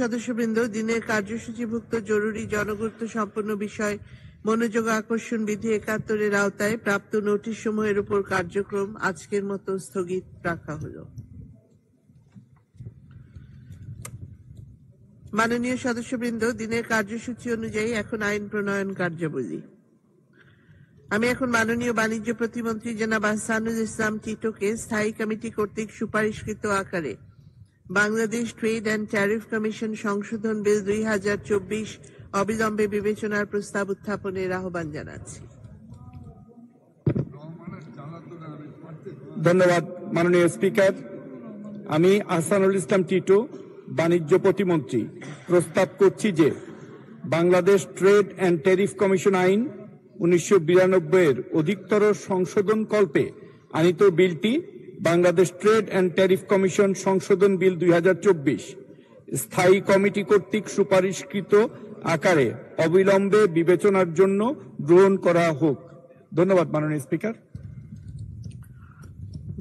সদস্যবৃন্দ, দিনের কার্যসূচিভুক্ত জরুরি জনগুরুত্ব সম্পন্ন বিষয় মনোযোগ আকর্ষণ বিধি ৭১-এর আওতায় প্রাপ্ত নোটিশ সমূহের উপর কার্যক্রম আজকের মতো স্থগিত রাখা হলো। মাননীয় সদস্যবৃন্দ, দিনের কার্যসূচি অনুযায়ী এখন আইন প্রণয়ন কার্যাবলী। আমি এখন মাননীয় বাণিজ্য প্রতিমন্ত্রী জনাব আহসানুল ইসলাম টিটোকে স্থায়ী কমিটি কর্তৃক সুপারিশকৃত আকারে Bangladesh trade and tariff commission সংশোধন বিল ২০২৪ অবিলম্বে বিবেচনার প্রস্তাব উত্থাপনের আহ্বান জানাচ্ছি। ধন্যবাদ মাননীয় স্পিকার। আমি আহসানুল ইসলাম টিটো, বাণিজ্য প্রতিমন্ত্রী, প্রস্তাব করছি যে Bangladesh trade and tariff commission আইন ১৯৯২-এর অধিকতর সংশোধন কল্পে আনিত বিলটি Bangladesh trade and tariff commission সংশোধন বিল ২০২৪ স্থায়ী কমিটি কর্তৃক সুপারিশকৃত আকারে অবিলম্বে বিবেচনার জন্য গ্রহণ করা হোক। ধন্যবাদ মাননীয় স্পিকার।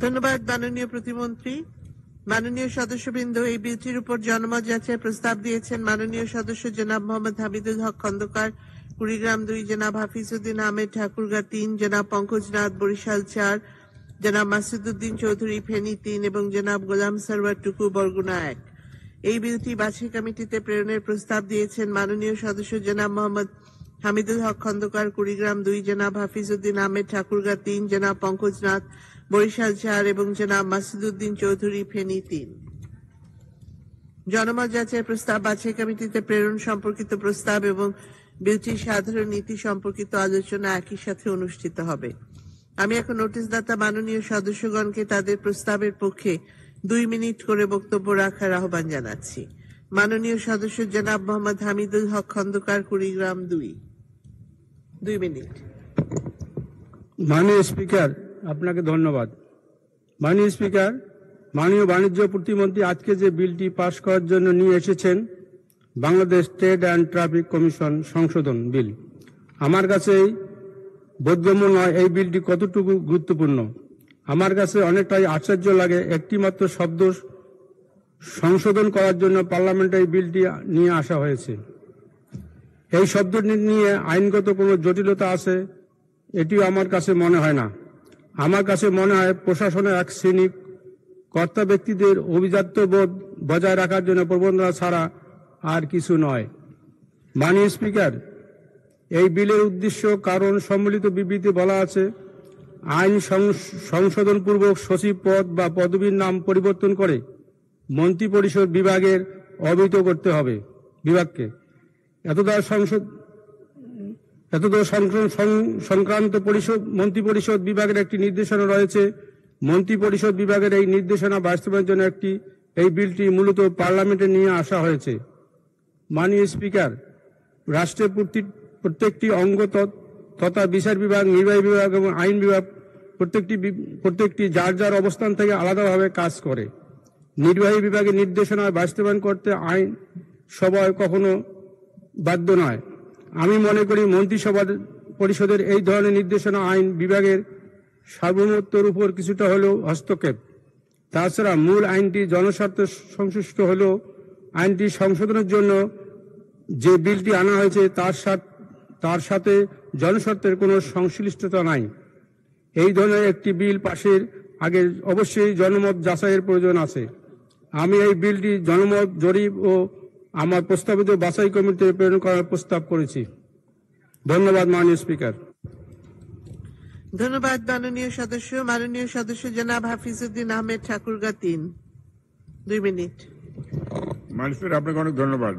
ধন্যবাদ মাননীয় প্রতিমন্ত্রী। মাননীয় সদস্যবৃন্দ, এই বিলটির উপর জনমত যাচাইয়ের প্রস্তাব দিয়েছেন মাননীয় সদস্য জনাব মোহাম্মদ হামিদুল হক খন্দকার, কুড়িগ্রাম ২, জনাব হাফিজউদ্দিন আহমেদ ঠাকুরগাঁ ৩, জনাব পঙ্কজনাথ বরিশাল ৪, জনাব মাসুদউদ্দিন চৌধুরী ফেনী ৩ এবং জনাব গোলাম সরওয়ার টুকু বরগুনা ১। এই বিলটি বাছাই কমিটিতে প্রেরণের প্রস্তাব দিয়েছেন মাননীয় সদস্য জনাব মোহাম্মদ হামিদুল হক খন্দকার, কুড়িগ্রাম ২, জনাব হাফিজউদ্দিন আহমেদ ঠাকুরগাঁ ৩, জনাব পঙ্কজনাথ বরিশাল ৪ এবং জনাব মাসুদউদ্দিন চৌধুরী ফেনী ৩। জনমত যাচাইয়ের প্রস্তাব বাছাই কমিটিতে প্রেরণ সম্পর্কিত প্রস্তাব এবং বিলটির সাধারণ নীতি সম্পর্কিত আলোচনা একই সাথে অনুষ্ঠিত হবে। আমি এখন নোটিশদাতা মাননীয় সদস্যগণকে তাদের প্রস্তাবের পক্ষে ২ মিনিট করে বক্তব্য রাখার আহ্বান জানাচ্ছি। মাননীয় সদস্য জনাব মোহাম্মদ হামিদুল হক খন্দকার, কুড়িগ্রাম ২ মিনিট। মাননীয় স্পিকার, আপনাকে ধন্যবাদ। মাননীয় স্পিকার, মাননীয় বাণিজ্য প্রতিমন্ত্রী আজকে যে বিলটি পাশ করার জন্য নিয়ে এসেছেন, Bangladesh trade and traffic commission সংশোধন বিল, আমার কাছে বোধগম্য নয় এই বিলটি কতটুকু গুরুত্বপূর্ণ। আমার কাছে অনেকটাই আশ্চর্য লাগে, একটি মাত্র শব্দ সংশোধন করার জন্য পার্লামেন্টে এই বিলটি নিয়ে আসা হয়েছে। এই শব্দটি নিয়ে আইনগত কোনো জটিলতা আছে এটিও আমার কাছে মনে হয় না। আমার কাছে মনে হয় প্রশাসনের এক শ্রেণী কর্তা ব্যক্তিদের অভিজাত্য বোধ বজায় রাখার জন্য প্রবণতা ছাড়া আর কিছু নয়। মাননীয় স্পিকার, এই বিলের উদ্দেশ্য কারণ সম্মিলিত বিবৃতি বলা আছে, আইন সংশোধনপূর্বক সচিব পদ বা পদবীর নাম পরিবর্তন করে মন্ত্রিপরিষদ বিভাগের অবহিত করতে হবে বিভাগকে। এতদূর সংক্রান্ত মন্ত্রিপরিষদ বিভাগের একটি নির্দেশনা রয়েছে। মন্ত্রিপরিষদ বিভাগের এই নির্দেশনা বাস্তবায়নের জন্য এই বিলটি মূলত পার্লামেন্টে নিয়ে আসা হয়েছে। মাননীয় স্পিকার, রাষ্ট্রের প্রত্যেকটি অঙ্গ তথা বিচার বিভাগ, নির্বাহী বিভাগ এবং আইন বিভাগ প্রত্যেকটি যার যার অবস্থান থেকে আলাদাভাবে কাজ করে। নির্বাহী বিভাগের নির্দেশনা বাস্তবায়ন করতে আইন সভায় কখনো বাধ্য নয়। আমি মনে করি মন্ত্রিসভা পরিষদের এই ধরনের নির্দেশনা আইন বিভাগের সার্বভৌমত্বের উপর কিছুটা হলেও হস্তক্ষেপ। তাছাড়া মূল আইনটি জনস্বার্থে সংশ্লিষ্ট হলেও আইনটি সংশোধনের জন্য যে বিলটি আনা হয়েছে তার সাথে জনস্বার্থের কোনো সংশ্লিষ্টতা নাই। এই ধরনের একটি বিল পাশের আগে অবশ্যই জনমত যাচাইয়ের প্রয়োজন আছে। আমি এই বিলটি জনমত জরিপ ও আমার প্রস্তাবিত বাছাই কমিটিতে প্রেরণ করার প্রস্তাব করেছি। ধন্যবাদ মাননীয় স্পিকার। ধন্যবাদ মাননীয় সদস্য। মাননীয় সদস্য জনাব হাফিজউদ্দিন আহমেদ ঠাকুরগাঁ ৩, ২ মিনিট। মাননীয় আপনাকে অনেক ধন্যবাদ।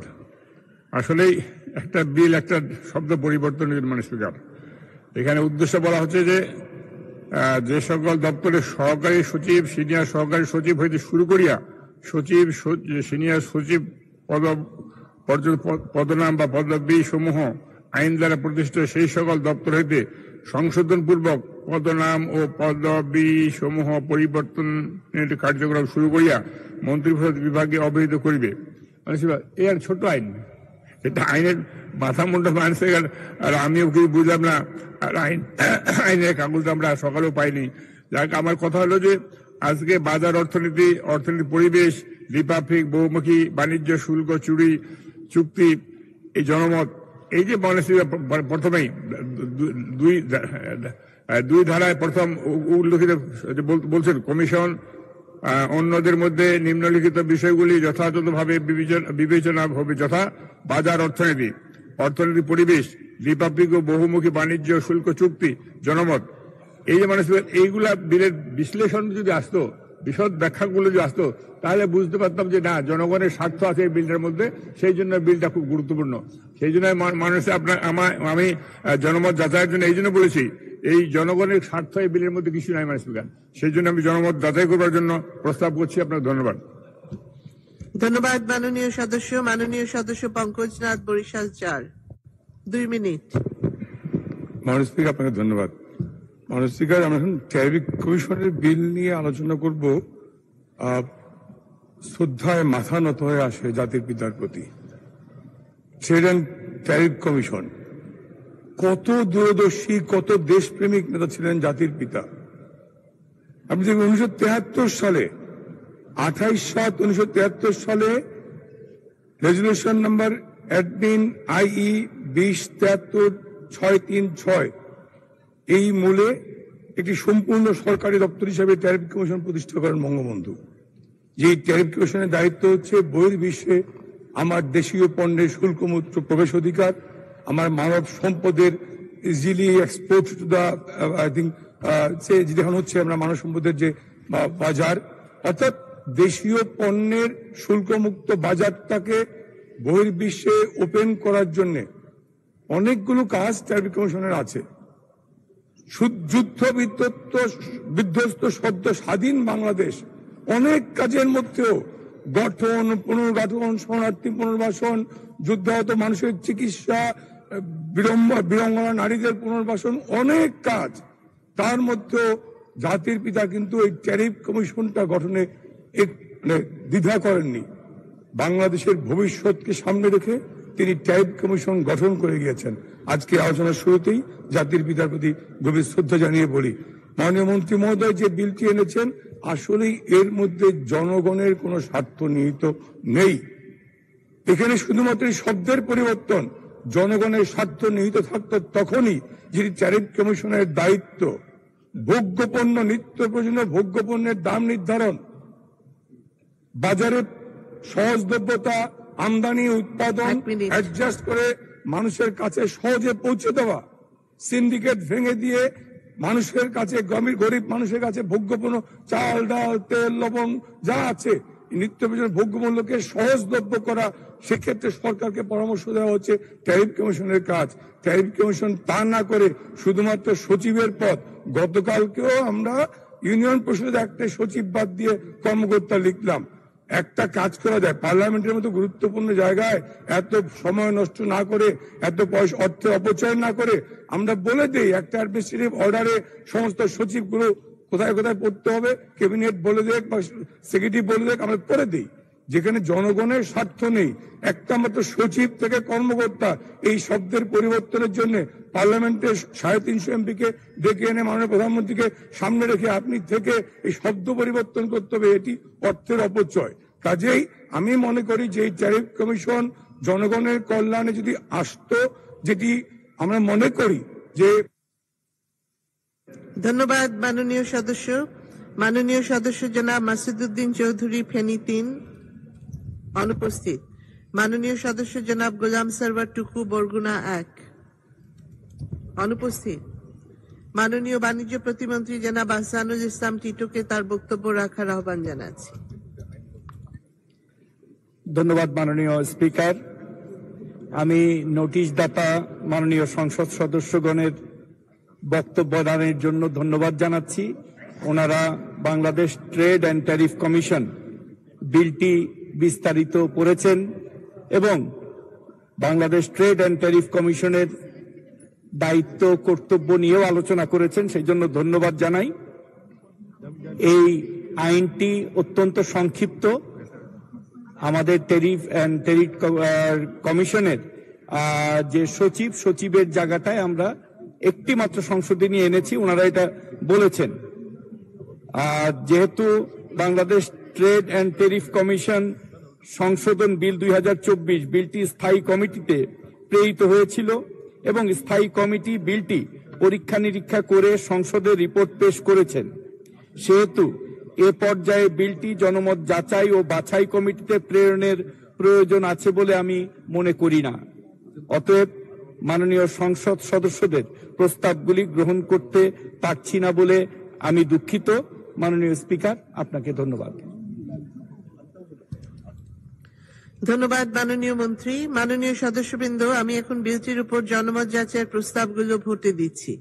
আসলেই একটা বিল একটা শব্দ পরিবর্তন মাননীয় স্পিকার। এখানে উদ্দেশ্য বলা হচ্ছে যে সকল দপ্তরের সহকারী সচিব, সিনিয়র সহকারী সচিব হইতে শুরু করিয়া সচিব, সিনিয়র সচিব পদনাম বা পদবি সমূহ আইন দ্বারা প্রতিষ্ঠিত সেই সকল দপ্তর হইতে সংশোধনপূর্বক পদনাম ও পদবি সমূহ পরিবর্তনের কার্যক্রম শুরু করিয়া মন্ত্রিপরিষদ বিভাগে অবহিত করিবে। এর ছোট আইন, এটা আইনের মাথা মুন্ডা মানছে। আর আমিও কিছু বুঝলাম না, আর আইনের কাগজ আমরা সকালেও পাইনি। যাক, আমার কথা হলো যে আজকে বাজার অর্থনীতি পরিবেশ দ্বিপাক্ষিক বহুমুখী বাণিজ্য শুল্ক চুরি চুক্তি, এই জনমত, এই যে প্রথমেই দুই ধারায় প্রথম উল্লেখিত বলছেন কমিশন অন্যদের মধ্যে নিম্নলিখিত বিষয়গুলি যথাযথভাবে বিবেচনা হবে, যথা বাজার অর্থনীতি, অর্থনীতি পরিবেশ, দ্বিপাক্ষিক ও বহুমুখী বাণিজ্য শুল্ক চুক্তি, জনমত। এই যে এইগুলা বিলের বিশ্লেষণ যদি আসতো, বিশদ ব্যাখ্যাগুলো যদি আসতো, তাহলে বুঝতে পারতাম যে না, জনগণের স্বার্থ আছে এই বিলটার মধ্যে, সেই জন্য বিলটা খুব গুরুত্বপূর্ণ। সেই জন্য মানুষের আমি জনমত যাচাইয়ের জন্য এই জন্য বলেছি, এই জনগণের স্বার্থ এই বিলের মধ্যে কিছু নাই মানে স্পিকার। সেই জন্য আমি জনমত যাচাই করবার জন্য প্রস্তাব করছি। আপনার ধন্যবাদ। ধন্যবাদ মাননীয় সদস্য। মাননীয় সদস্য পঙ্কজনাথ, বরিশাল 4, 2 মিনিট। মাননীয় স্পিকার, আপনাকে ধন্যবাদ। মাননীয় স্পিকার, আমরা এখন ট্যারিফ কমিশনের বিল নিয়ে আলোচনা করব। শ্রদ্ধায় মাথা নত হয়ে আসে জাতির পিতার প্রতি। ট্রেড অ্যান্ড ট্যারিফ কমিশন, কত দূরদর্শী, কত দেশপ্রেমিক নেতা ছিলেন জাতির পিতা। আপনি দেখবেন 1973 সালে 28/7/1973 সালে রেজলিউশন নাম্বার অ্যাডমিন IE 2073-636 এই মূলে একটি সম্পূর্ণ সরকারি দপ্তর হিসেবে ট্যারিফ কমিশন প্রতিষ্ঠা করেন বঙ্গবন্ধু। যে ট্যারিফ কমিশনের দায়িত্ব হচ্ছে বহির্বিশ্বে আমার দেশীয় পণ্যের শুল্কমুক্ত প্রবেশ অধিকার, আমার মানব সম্পদের ইজিলি এক্সপোর্ট টু দা যেখানে হচ্ছে আমরা মানব সম্পদের যে বাজার, অর্থাৎ দেশীয় পণ্যের শুল্কমুক্ত বাজারটাকে বহির্বিশ্বে ওপেন করার জন্য অনেকগুলো কাজ ট্যারিফ কমিশনের আছে। যুদ্ধ বিধ্বস্ত সদ্য স্বাধীন বাংলাদেশ অনেক কাজের মধ্যেও গঠন, পুনর্গঠন, শরণার্থী পুনর্বাসন, যুদ্ধাহত মানুষের চিকিৎসা, বিড়ম্বনা নারীদের পুনর্বাসন, অনেক কাজ। তার মধ্যেও জাতির পিতা কিন্তু এই ট্যারিফ কমিশনটা গঠনে দ্বিধা করেননি। বাংলাদেশের ভবিষ্যৎকে সামনে রেখে তিনি ট্যারিফ কমিশন গঠন করে গিয়েছেন। আজকে আলোচনার শুরুতেই জাতির পিতার প্রতি গভীর শ্রদ্ধা জানিয়ে বলি, মাননীয় মন্ত্রী মহোদয় যে বিলটি এনেছেন, আসলেই এর মধ্যে জনগণের কোনো স্বার্থ নিহিত নেই। এখানে শুধুমাত্র শব্দের পরিবর্তন। জনগণের স্বার্থ নিহিত থাকত তখনই যদি ট্যারিফ কমিশনের দায়িত্ব ভোগ্যপণ্য, নিত্য প্রয়োজনীয় ভোগ্যপণ্যের দাম নির্ধারণ, বাজারে সহজলভ্যতা, আমদানি উৎপাদন অ্যাডজাস্ট করে মানুষের কাছে সহজে পৌঁছে দেওয়া, সিন্ডিকেট ভেঙে দিয়ে মানুষের কাছে, গরিব মানুষের কাছে ভোগ্যপণ্য, চাল, ডাল, তেল, লবণ যা আছে নিত্য প্রয়োজনীয় ভোগ্যমূল্যকে সহজলভ্য করা, সেক্ষেত্রে সরকারকে পরামর্শ দেওয়া হচ্ছে ট্যারিফ কমিশনের কাজ। ট্যারিফ কমিশন তা না করে শুধুমাত্র সচিবের পদ, গতকালকেও আমরা ইউনিয়ন পরিষদের একটা সচিব বাদ দিয়ে কর্মকর্তা লিখলাম। একটা কাজ করা যায়, পার্লামেন্টের মতো গুরুত্বপূর্ণ জায়গায় এত সময় নষ্ট না করে, এত পয়সা অর্থের অপচয় না করে আমরা বলে দেই একটা অ্যাডমিনিস্ট্রেটিভ অর্ডারে সমস্ত সচিবগুলো কোথায় কোথায় পড়তে হবে, ক্যাবিনেট বলে দেখ বা সেক্রেটারি বলে দেখ, আমরা করে দিই। যেখানে জনগণের স্বার্থ নেই, একটা মাত্র সচিব থেকে কর্মকর্তা, এই শব্দের পরিবর্তনের জন্য পার্লামেন্টের 350 MP কে ডেকে এনে মাননীয় প্রধানমন্ত্রীকে সামনে রেখে আপনি থেকে এই শব্দ পরিবর্তন করতে হবে, এটি অর্থের অপচয়। কাজেই আমি মনে করি যে এই ট্যারিফ কমিশন জনগণের কল্যাণে যদি আসতো, যেটি আমরা মনে করি যে। ধন্যবাদ মাননীয় সদস্য। মাননীয় সদস্য জনাব মাসুদউদ্দিন চৌধুরী, ফেনী 3, অনুপস্থিত। মাননীয় সদস্য জনাব গোলাম সরওয়ার টুকু, বরগুনা 1, অনুপস্থিত। মাননীয় বাণিজ্য প্রতিমন্ত্রী জনাব আহসানুল ইসলাম টিটোকে তার বক্তব্য রাখার আহ্বান জানাচ্ছি। ধন্যবাদ মাননীয় স্পিকার। আমি নোটিশ দাতা মাননীয় সংসদ সদস্যগণের বক্তব্য দানের জন্য ধন্যবাদ জানাচ্ছি। ওনারা Bangladesh trade and tariff commission বিলটি বিস্তারিত পড়েছেন এবং বাংলাদেশ ট্রেড অ্যান্ড ট্যারিফ কমিশনের দায়িত্ব কর্তব্য নিয়েও আলোচনা করেছেন, সেই জন্য ধন্যবাদ জানাই। এই আইনটি অত্যন্ত সংক্ষিপ্ত। আমাদের ট্যারিফ অ্যান্ড ট্যারিফ কমিশনের যে সচিবের জায়গাটায় আমরা একটি মাত্র সংশোধনী এনেছি, ওনারা এটা বলেছেন। যেহেতু Bangladesh trade and tariff commission সংশোধন বিল 2024 বিলটি স্থায়ী কমিটিতে প্রেরিত হয়েছিল এবং স্থায়ী কমিটি বিলটি পরীক্ষা নিরীক্ষা করে সংসদে রিপোর্ট পেশ করেছেন। সেহেতু এ পর্যায়ে বিলটি জনমত যাচাই ও বাছাই কমিটিতে প্রেরণের প্রয়োজন আছে বলে আমি মনে করি না। অতএব মাননীয় সংসদ সদস্যদের প্রস্তাবগুলি গ্রহণ করতে পারছি না বলে আমি দুঃখিত। মাননীয় স্পিকার, আপনাকে ধন্যবাদ। ধন্যবাদ মাননীয় মন্ত্রী। মাননীয় সদস্যবৃন্দ, আমি এখন বিলটির উপর জনমত যাচাইয়ের প্রস্তাবগুলো ভোটে দিচ্ছি।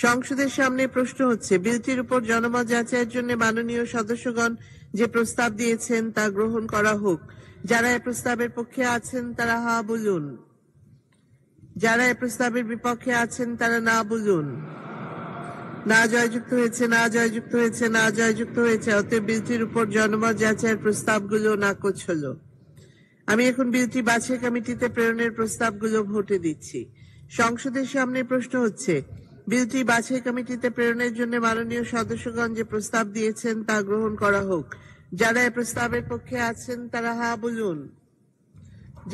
সংসদের সামনে প্রশ্ন হচ্ছে, বিলটির উপর জনমত যাচাইয়ের জন্য মাননীয় সদস্যগণ যে প্রস্তাব দিয়েছেন তা গ্রহণ করা হোক। যারা এ প্রস্তাবের পক্ষে আছেন তারা হা বলুন। যারা এ প্রস্তাবের বিপক্ষে আছেন তারা না বলুন। না জয়যুক্ত হয়েছে, না জয়যুক্ত হয়েছে, না জয়যুক্ত হয়েছে। অতএব বিলটির উপর জনমত যাচাইয়ের প্রস্তাবগুলো নাকচ হলো। আমি এখন বিলটি বাছাই কমিটিতে প্রেরণের প্রস্তাবগুলো ভোটে দিচ্ছি। সংসদের সামনে প্রশ্ন হচ্ছে, বিলটি বাছাই কমিটিতে প্রেরণের জন্য মাননীয় সদস্যগণ যে প্রস্তাব দিয়েছেন তা গ্রহণ করা হোক। যারা এ প্রস্তাবের পক্ষে আছেন তারা হা বলুন।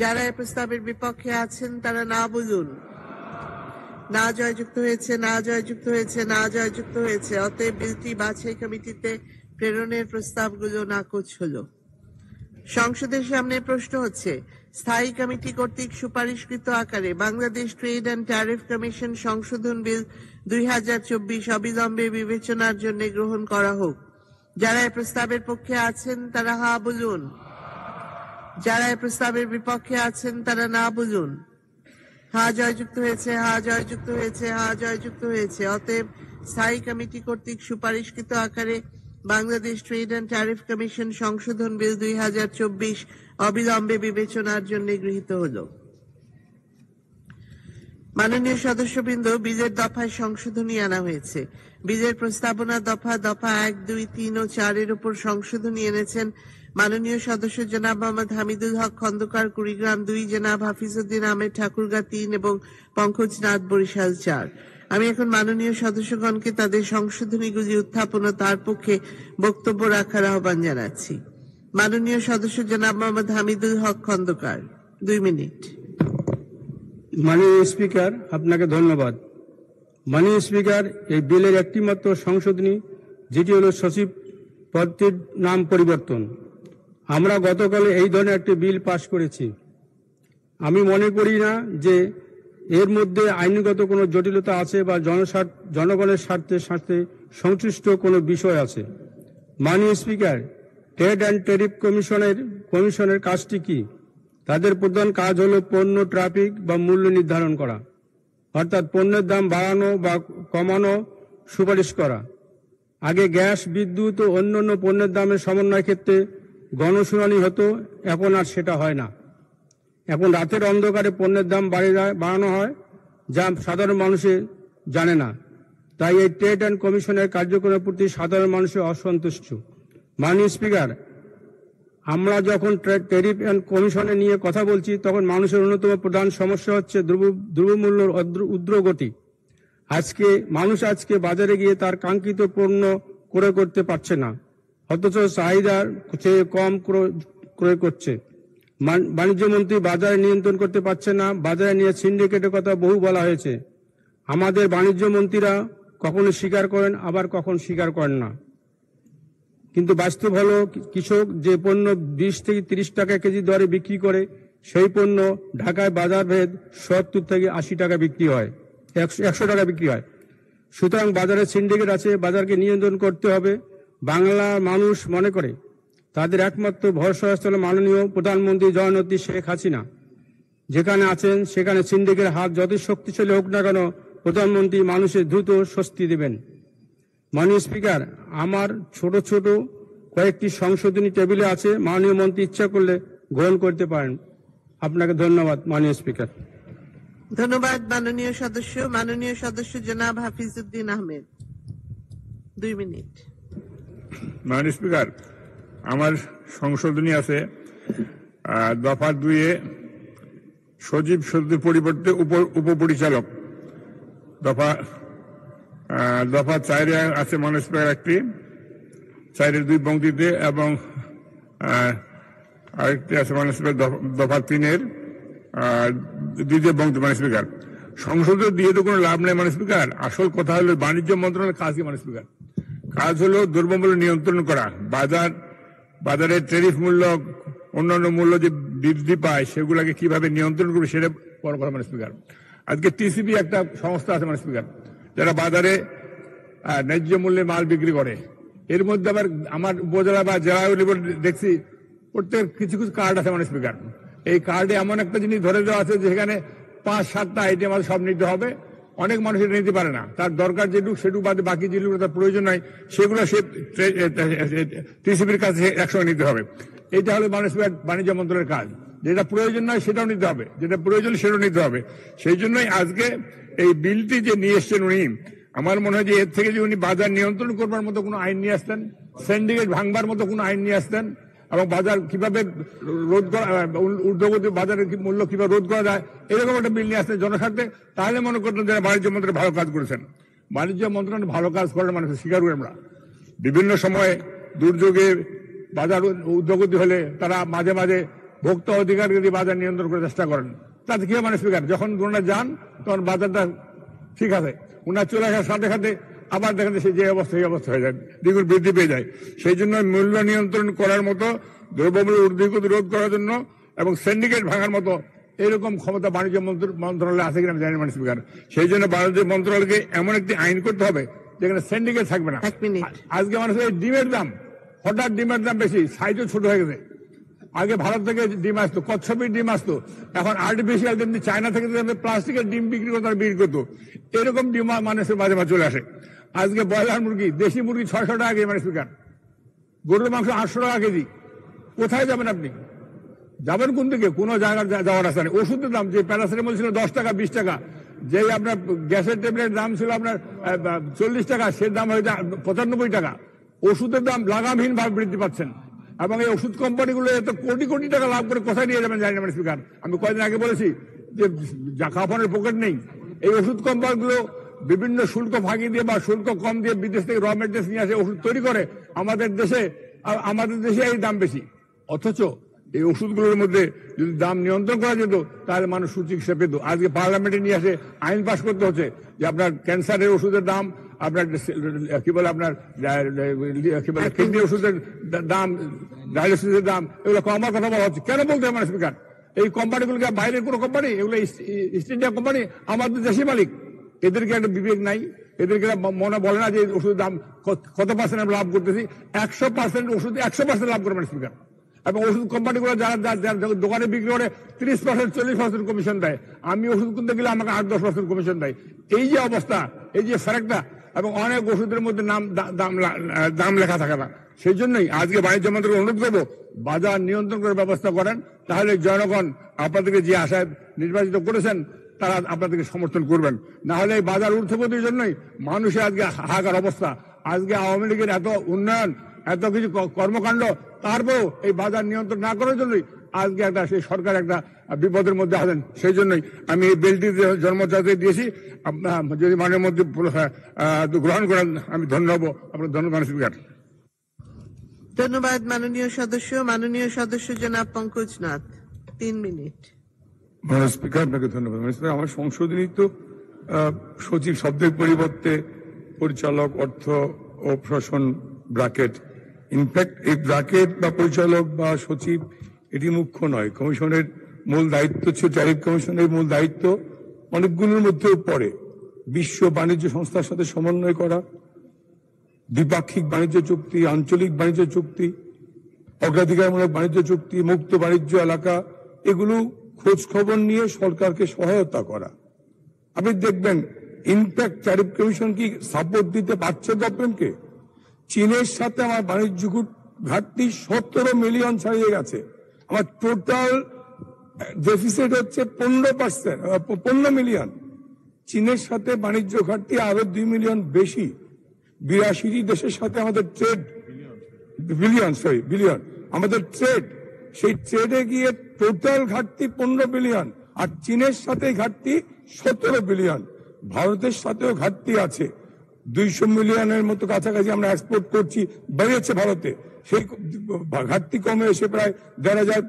যারা এ প্রস্তাবের বিপক্ষে আছেন তারা না বলুন। না জয়যুক্ত হয়েছে, না জয়যুক্ত হয়েছে, না জয়যুক্ত হয়েছে। অতএব বিলটি বাছাই কমিটিতে প্রেরণের প্রস্তাবগুলো নাকচ হলো। সংসদের সামনে প্রশ্ন হচ্ছে, স্থায়ী কমিটি কর্তৃক সুপারিশকৃত আকারে Bangladesh trade and tariff commission সংশোধন বিল 2024 অবিলম্বে বিবেচনার জন্য গ্রহণ করা হোক। যারা এ প্রস্তাবের পক্ষে আছেন তারা হা বলুন। যারা এ প্রস্তাবের বিপক্ষে আছেন তারা না বলুন। হা জয়যুক্ত হয়েছে, হা জয়যুক্ত হয়েছে, হা জয়যুক্ত হয়েছে। অতএব স্থায়ী কমিটি কর্তৃক সুপারিশকৃত আকারে Bangladesh trade and tariff commission সংশোধন বিল 2024 অবিলম্বে বিবেচনার জন্য গৃহীত হলো। মাননীয় সদস্যবৃন্দ, বিলের দফায় সংশোধনী আনা হয়েছে। বিলের প্রস্তাবনা দফা 1, 2, 3 ও 4 এর উপর সংশোধনী এনেছেন মাননীয় সদস্য জনাব মোহাম্মদ হামিদুল হক খন্দকার, কুড়িগ্রাম 2, জনাব হাফিজউদ্দিন আহমেদ ঠাকুরগাঁ 3 এবং পঙ্কজনাথ বরিশাল 4। আমি এখন মাননীয় সদস্যগণকে তাদের সংশোধনীগুলি উত্থাপন ও তার পক্ষে বক্তব্য রাখার আহ্বান জানাচ্ছি। মাননীয় সদস্য জনাব মোহাম্মদ হামিদুল হক খন্দকার, 2 মিনিট। মাননীয় স্পিকার, আপনাকে ধন্যবাদ। মাননীয় স্পিকার, এই বিলের একটি মাত্র সংশোধনী, যেটি হল সচিব পদটির নাম পরিবর্তন। আমরা গতকাল এই ধরনের একটি বিল পাশ করেছি। আমি মনে করি না যে এর মধ্যে আইনগত কোনো জটিলতা আছে বা জনগণের স্বার্থে সংশ্লিষ্ট কোনো বিষয় আছে। মাননীয় স্পিকার, ট্রেড অ্যান্ড ট্যারিফ কমিশনের কাজটি কি? তাদের প্রধান কাজ হলো পণ্য ট্রাফিক বা মূল্য নির্ধারণ করা, অর্থাৎ পণ্যের দাম বাড়ানো বা কমানো সুপারিশ করা। আগে গ্যাস, বিদ্যুৎ ও অন্যান্য পণ্যের দামের সমন্বয় ক্ষেত্রে গণশুনানি হতো, এখন আর সেটা হয় না। এখন রাতের অন্ধকারে পণ্যের দাম বাড়ানো হয়, যা সাধারণ মানুষে জানে না। তাই এই ট্রেড অ্যান্ড কমিশনের কার্যক্রমের প্রতি সাধারণ মানুষের অসন্তুষ্ট। মাননীয় স্পিকার, আমরা যখন ট্যারিফ অ্যান্ড কমিশনে নিয়ে কথা বলছি, তখন মানুষের অন্যতম প্রধান সমস্যা হচ্ছে দ্রব্যমূল্যের ঊর্ধ্বগতি। মানুষ আজকে বাজারে গিয়ে তার কাঙ্ক্ষিত পণ্য ক্রয় করতে পারছে না, অথচ চাহিদার চেয়ে কম ক্রয় করছে। বাণিজ্য মন্ত্রী বাজারে নিয়ন্ত্রণ করতে পারছে না। বাজারে নিয়ে সিন্ডিকেটের কথা বহু বলা হয়েছে। আমাদের বাণিজ্য মন্ত্রীরা কখনো স্বীকার করেন, আবার কখন স্বীকার করেন না। কিন্তু বাস্তব হলো, কৃষক যে পণ্য 20 থেকে 30 টাকা কেজি দরে বিক্রি করে, সেই পণ্য ঢাকায় বাজার ভেদ 70 থেকে 80 টাকা বিক্রি হয়, 100 টাকা বিক্রি হয়। সুতরাং বাজারে সিন্ডিকেট আছে, বাজারকে নিয়ন্ত্রণ করতে হবে। বাংলা মানুষ মনে করে তাদের একমাত্র ভরসা হল মাননীয় প্রধানমন্ত্রী জননেত্রী শেখ হাসিনা। যেখানে আছেন সেখানে সিন্ডিকেটের হাত যতই শক্তিশালী হোক না কেন, প্রধানমন্ত্রী মানুষের দ্রুত স্বস্তি দেবেন। মাননীয় স্পিকার, আমার ছোট ছোট কয়েকটি সংশোধনী টেবিলে আছে, মাননীয় মন্ত্রী ইচ্ছা করলে গ্রহণ করতে পারেন। আপনাকে ধন্যবাদ মাননীয় স্পিকার। ধন্যবাদ মাননীয় সদস্য। মাননীয় সদস্য জনাব হাফিজউদ্দিন আহমেদ, 2 মিনিট। মাননীয় স্পিকার, আমার সংশোধনী আছে দফা 2 সচিব শব্দের পরিবর্তে উপপরিচালক। দফা 4 আছে মাননীয় স্পিকার একটি, 4-এর 2 পংক্তিতে, এবং আরেকটি আছে মাননীয় স্পিকার দফা 3-এর দ্বিতীয় বক্তব্য মাননীয় স্পিকার, সংসদে দিয়ে তো কোনো লাভ নেই মাননীয় স্পিকার। আসল কথা হলো বাণিজ্য মন্ত্রণালয়ের কাজ কি মাননীয় স্পিকার? কাজ হলো দ্রব্যমূল্য নিয়ন্ত্রণ করা, বাজারে ট্যারিফ মূল্য অন্যান্য মূল্য যে বৃদ্ধি পায় সেগুলোকে কিভাবে নিয়ন্ত্রণ করবে সেটা বড় কথা মাননীয় স্পিকার। আজকে টিসিবি একটা সংস্থা আছে মাননীয় স্পিকার, যারা বাজারে ন্যায্য মূল্যে মাল বিক্রি করে। এর মধ্যে আবার আমার উপজেলা বা জেলা দেখছি প্রত্যেক কিছু কিছু কার্ড আছে মাননীয় স্পিকার। এই কার্ডে এমন একটা জিনিস ধরে দেওয়া আছে যেখানে 5-7টা আইটেম আছে, সব নিতে হবে। অনেক মানুষ এটা নিতে পারে না, তার দরকার যেটুকু সেটুকু বাদে বাকি যেগুলো তার প্রয়োজন নাই সেগুলো সে টিসিবির কাছে একসঙ্গে নিতে হবে। এইটা হলো মাননীয় স্পিকার বাণিজ্য মন্ত্রণালয়ের কাজ। যেটা প্রয়োজন নয় সেটাও নিতে হবে, যেটা প্রয়োজন সেটাও নিতে হবে। সেই জন্যই আজকে এই বিলটি যে নিয়ে এসছেন উনি, আমার মনে হয় যে এর থেকে যে উনি বাজার নিয়ন্ত্রণ করবার মতো কোনো আইন নিয়ে আসতেন, সিন্ডিকেট ভাঙবার মতো কোনো আইন নিয়ে আসতেন, এবং বাজার কিভাবে রোধ করা, ঊর্ধ্বগতি বাজারের মূল্য কিভাবে রোধ করা যায় এরকম একটা বিল নিয়ে আসতেন জনস্বার্থে, তাহলে মনে করতেন যারা বাণিজ্য মন্ত্রী ভালো কাজ করেছেন। বাণিজ্য মন্ত্রণালয় ভালো কাজ করার মানুষ স্বীকার করি আমরা। বিভিন্ন সময়ে দুর্যোগে বাজার ঊর্ধ্বগতি হলে তারা মাঝে মাঝে ভোক্তা অধিকার যদি বাজার নিয়ন্ত্রণ করার চেষ্টা করেন, তাতে কি হয় মানে স্পিকার, যখন ওনারা যান তখন বাজারটা ঠিক আছে, ওনার চলে আসার সাথে সাথে আবার দেখেন সে যে অবস্থা এই অবস্থা হয়ে যায়, দ্বিগুণ বৃদ্ধি পেয়ে যায়। সেই জন্য মূল্য নিয়ন্ত্রণ করার মতো, দ্রব্যমূল্য ঊর্ধ্বগতি রোধ করার জন্য এবং সিন্ডিকেট ভাঙার মতো এরকম ক্ষমতা বাণিজ্য মন্ত্রণালয়ে আছে কিনা জানি মানে স্পিকার। সেই জন্য বাণিজ্য মন্ত্রণালয়কে এমন একটি আইন করতে হবে যেখানে সিন্ডিকেট থাকবে না। আজকে মানুষের ডিমের দাম, হঠাৎ ডিমের দাম বেশি, সাইজও ছোট হয়ে গেছে। আগে ভারত থেকে ডিম আসতো, কচ্ছপের ডিম আসতো, এখন আর্টিফিশিয়াল ডিম চায়না থেকে প্লাস্টিকের ডিম বিক্রি করতো, বিক্রি করতো। এরকম ডিম মানুষের মাঝে মাঝে চলে আসে। আজকে ব্রয়লার মুরগি, দেশি মুরগি 600 টাকা কেজি মানে স্পিকার, গরুর মাংস 800 টাকা কেজি। কোথায় যাবেন আপনি? যাবেন কোন দিকে? কোনো জায়গার যাওয়ার রাস্তা নেই। ওষুধের দাম, যে প্যারাসিটামল ছিল 10 টাকা 20 টাকা, যে আপনার গ্যাসের ট্যাবলেটের দাম ছিল আপনার 40 টাকা, সে দাম হয়েছে 95 টাকা। ওষুধের দাম লাগামহীন ভাবে বৃদ্ধি পাচ্ছেন, এবং এই ওষুধ কোম্পানিগুলো এত কোটি কোটি টাকা লাভ করে কোথায় নিয়ে যাবেন জানি না মানে স্পিকার। আমি কয়েকদিন আগে বলেছি যে কাফনের পকেট নেই। এই ওষুধ কোম্পানিগুলো বিভিন্ন শুল্ক ফাঁকি দিয়ে বা শুল্ক কম দিয়ে বিদেশ থেকে র মেটেরিয়ালস নিয়ে আসে, ওষুধ তৈরি করে আমাদের দেশে এই দাম বেশি। অথচ এই ওষুধগুলোর মধ্যে যদি দাম নিয়ন্ত্রণ করা যেত তাহলে মানুষ সুচিকিৎসা পেত। আজকে পার্লামেন্টে নিয়ে আসে আইন পাস করতে হচ্ছে যে আপনার ক্যান্সারের ওষুধের দাম, আপনার কি বলে আপনার কিডনি ওষুধের দাম, ডায়ালিসিসের দাম, এগুলো কমার কথা বলা হচ্ছে। কেন বলতে হবে মানে স্পিকার? এই কোম্পানিগুলোকে বাইরের কোনো কোম্পানি, এগুলো ইস্ট ইন্ডিয়া কোম্পানি, আমাদের দেশি মালিক। এদেরকে একটা বিবেক নাই? এদেরকে মনে বলে না যে ওষুধের দাম কত পার্সেন্ট আমরা লাভ করতেছি? 100% ওষুধ 100% লাভ করে মানে স্পিকার। এবং ওষুধ কোম্পানিগুলো যারা দোকানে বিক্রি করে 30% 40% কমিশন দেয়। আমি ওষুধ কিনতে গেলে আমাকে 8-10% কমিশন দেয়। এই যে অবস্থা, এই যে ফারাকটা, এবং অনেক ওষুধের মধ্যে দাম লেখা থাকে না। সেই জন্যই আজকে বাণিজ্য মন্ত্রীকে অনুরোধ করবো বাজার নিয়ন্ত্রণ করার ব্যবস্থা করেন, তাহলে জনগণ আপনাদেরকে যে আশায় নির্বাচিত করেছেন তারা আপনাদেরকে সমর্থন করবেন। না হলে এই বাজার ঊর্ধ্বগতির জন্যই মানুষের আজকে হাহাকার অবস্থা। আজকে আওয়ামী লীগের এত উন্নয়ন, এত কিছু কর্মকাণ্ড, তারপরেও এই বাজার নিয়ন্ত্রণ না করার জন্যই আজকে একটা সেই সরকার একটা বিপদের মধ্যে আছেন। সেই জন্যই আমি এই বিলটি জন্মজাতি দিয়েছি। যদি মানের মধ্যে গ্রহণ করেন আমি ধন্য হব। আপনার ধন্যবাদ স্পিকার। ধন্যবাদ মাননীয় সদস্য জনাব পঙ্কজ নাথ, 3 মিনিট। মাননীয় স্পিকার, আপনাকে ধন্যবাদ। আমার সংশোধনী তো সচিব শব্দের পরিবর্তে পরিচালক, অর্থ ও প্রশাসন ব্র্যাকেট। ইনফ্যাক্ট এই ব্র্যাকেট বা পরিচালক বা সচিব এটি মুখ্য নয়। কমিশনের মূল দায়িত্ব ছিল, ট্যারিফ কমিশনের মূল দায়িত্ব অনেকগুলোর মধ্যেও পড়ে। বিশ্ব বাণিজ্য সংস্থার সাথে সমন্বয় করা, দ্বিপাক্ষিক বাণিজ্য চুক্তি, আঞ্চলিক বাণিজ্য চুক্তি, অগ্রাধিকারমূলক বাণিজ্য চুক্তি, মুক্ত বাণিজ্য এলাকা, এগুলো খোঁজ খবর নিয়ে সরকারকে সহায়তা করা। আপনি দেখবেন ইনফ্যাক্ট ট্যারিফ কমিশন কি সাপোর্ট দিতে পারছে গভর্নমেন্টকে? চীনের সাথে আমার বাণিজ্য ঘাটতি 17 মিলিয়ন ছাড়িয়ে গেছে। আমার টোটাল ডেফিসিট হচ্ছে 15 মিলিয়ন। চীনের সাথে বাণিজ্য ঘাটতি আরো 2 মিলিয়ন বেশি। 82টি দেশের সাথে আমাদের ট্রেড বিলিয়ন আমাদের ট্রেড, সেই ট্রেডে গিয়ে টোটাল ঘাটতি 15 বিলিয়ন, আর চীনের সাথে ঘাটতি 17 বিলিয়ন। ভারতের সাথেও ঘাটতি আছে, 200 মিলিয়নের মতো কাছাকাছি আমরা এক্সপোর্ট করছি, বেড়েছে ভারতে। সেই ঘাটতি কমে এসে প্রায় 1,500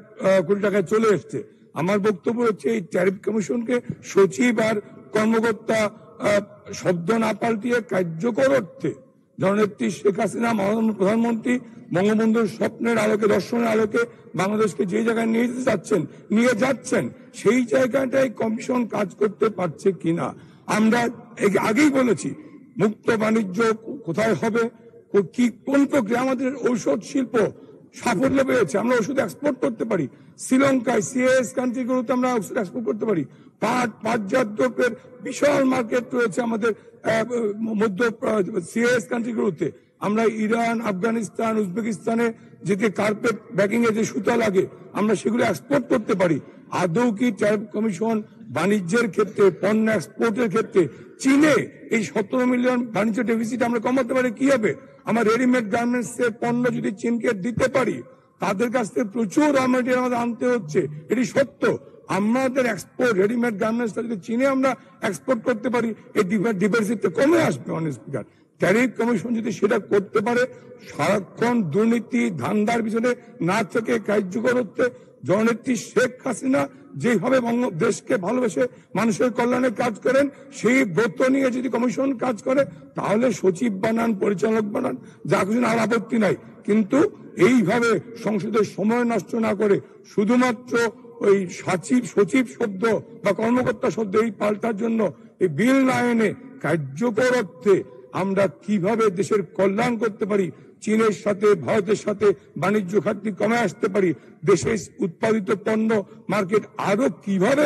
কোটি টাকায় চলে এসছে। আমার বক্তব্য হচ্ছে এই ট্যারিফ কমিশনকে সচিব আর কর্মকর্তা শব্দ না পাল্টিয়ে কার্যকর অর্থে জননেত্রী শেখ হাসিনা মাননীয় প্রধানমন্ত্রী বঙ্গবন্ধুর স্বপ্নের আলোকে, দর্শনের আলোকে বাংলাদেশকে যে জায়গায় নিয়ে যেতে চাচ্ছেন, নিয়ে যাচ্ছেন, সেই জায়গাটায় কমিশন কাজ করতে পারছে কিনা। আমরা আগেই বলেছি মুক্ত বাণিজ্য কোথায় হবে, কি কোন প্রক্রিয়া। আমাদের ঔষধ শিল্প সাফল্য পেয়েছে, আমরা ওষুধ এক্সপোর্ট করতে পারি। শ্রীলঙ্কায় সিএস কান্ট্রিগুলোতে আমরা ওষুধ এক্সপোর্ট করতে পারি। পাটজাত দ্রব্যের বিশাল মার্কেট রয়েছে আমাদের মধ্য সিএস কান্ট্রিগুলোতে। আমরা ইরান, আফগানিস্তান, উজবেকিস্তানে যেতে কার্পেট ব্যাগিং এ যে সুতা লাগে আমরা সেগুলো এক্সপোর্ট করতে পারি। আদৌ কি ট্যারিফ কমিশন বাণিজ্যের ক্ষেত্রে, পণ্য এক্সপোর্টের ক্ষেত্রে চীনে এই 17 মিলিয়ন বাণিজ্য ডেফিসিট আমরা কমাতে পারি কি হবে? আমার রেডিমেড গার্মেন্টস এর পণ্য যদি চীনকে দিতে পারি, তাদের কাছ থেকে প্রচুর র মেটেরিয়াল আমাদের আনতে হচ্ছে, এটি সত্য। আমাদের এক্সপোর্ট রেডিমেড গার্মেন্টস যদি চীনে আমরা এক্সপোর্ট করতে পারি, এই ডিফিসিট কমে আসবে। অনেক স্পিকার, ট্যারিফ কমিশন যদি সেটা করতে পারে, সারাক্ষণ দুর্নীতি ধান্দার পিছনে না থেকে কার্যকর হচ্ছে জননেত্রী শেখ হাসিনা যেভাবে দেশকে ভালোবেসে মানুষের কল্যাণে কাজ করেন, সেই ব্রত নিয়ে যদি কমিশন কাজ করে, তাহলে সচিব বানান, পরিচালক বানান, যা কিছু আর আপত্তি নাই। কিন্তু এইভাবে সংসদের সময় নষ্ট না করে শুধুমাত্র ওই সচিব শব্দ বা কর্মকর্তা শব্দ এই পাল্টার জন্য এই বিল না এনে কার্যকর অর্থে আমরা কিভাবে দেশের কল্যাণ করতে পারি, চীনের সাথে, ভারতের সাথে বাণিজ্য ঘাটতি কমে আসতে পারি, দেশে উৎপাদিত পণ্য মার্কেট আরো কিভাবে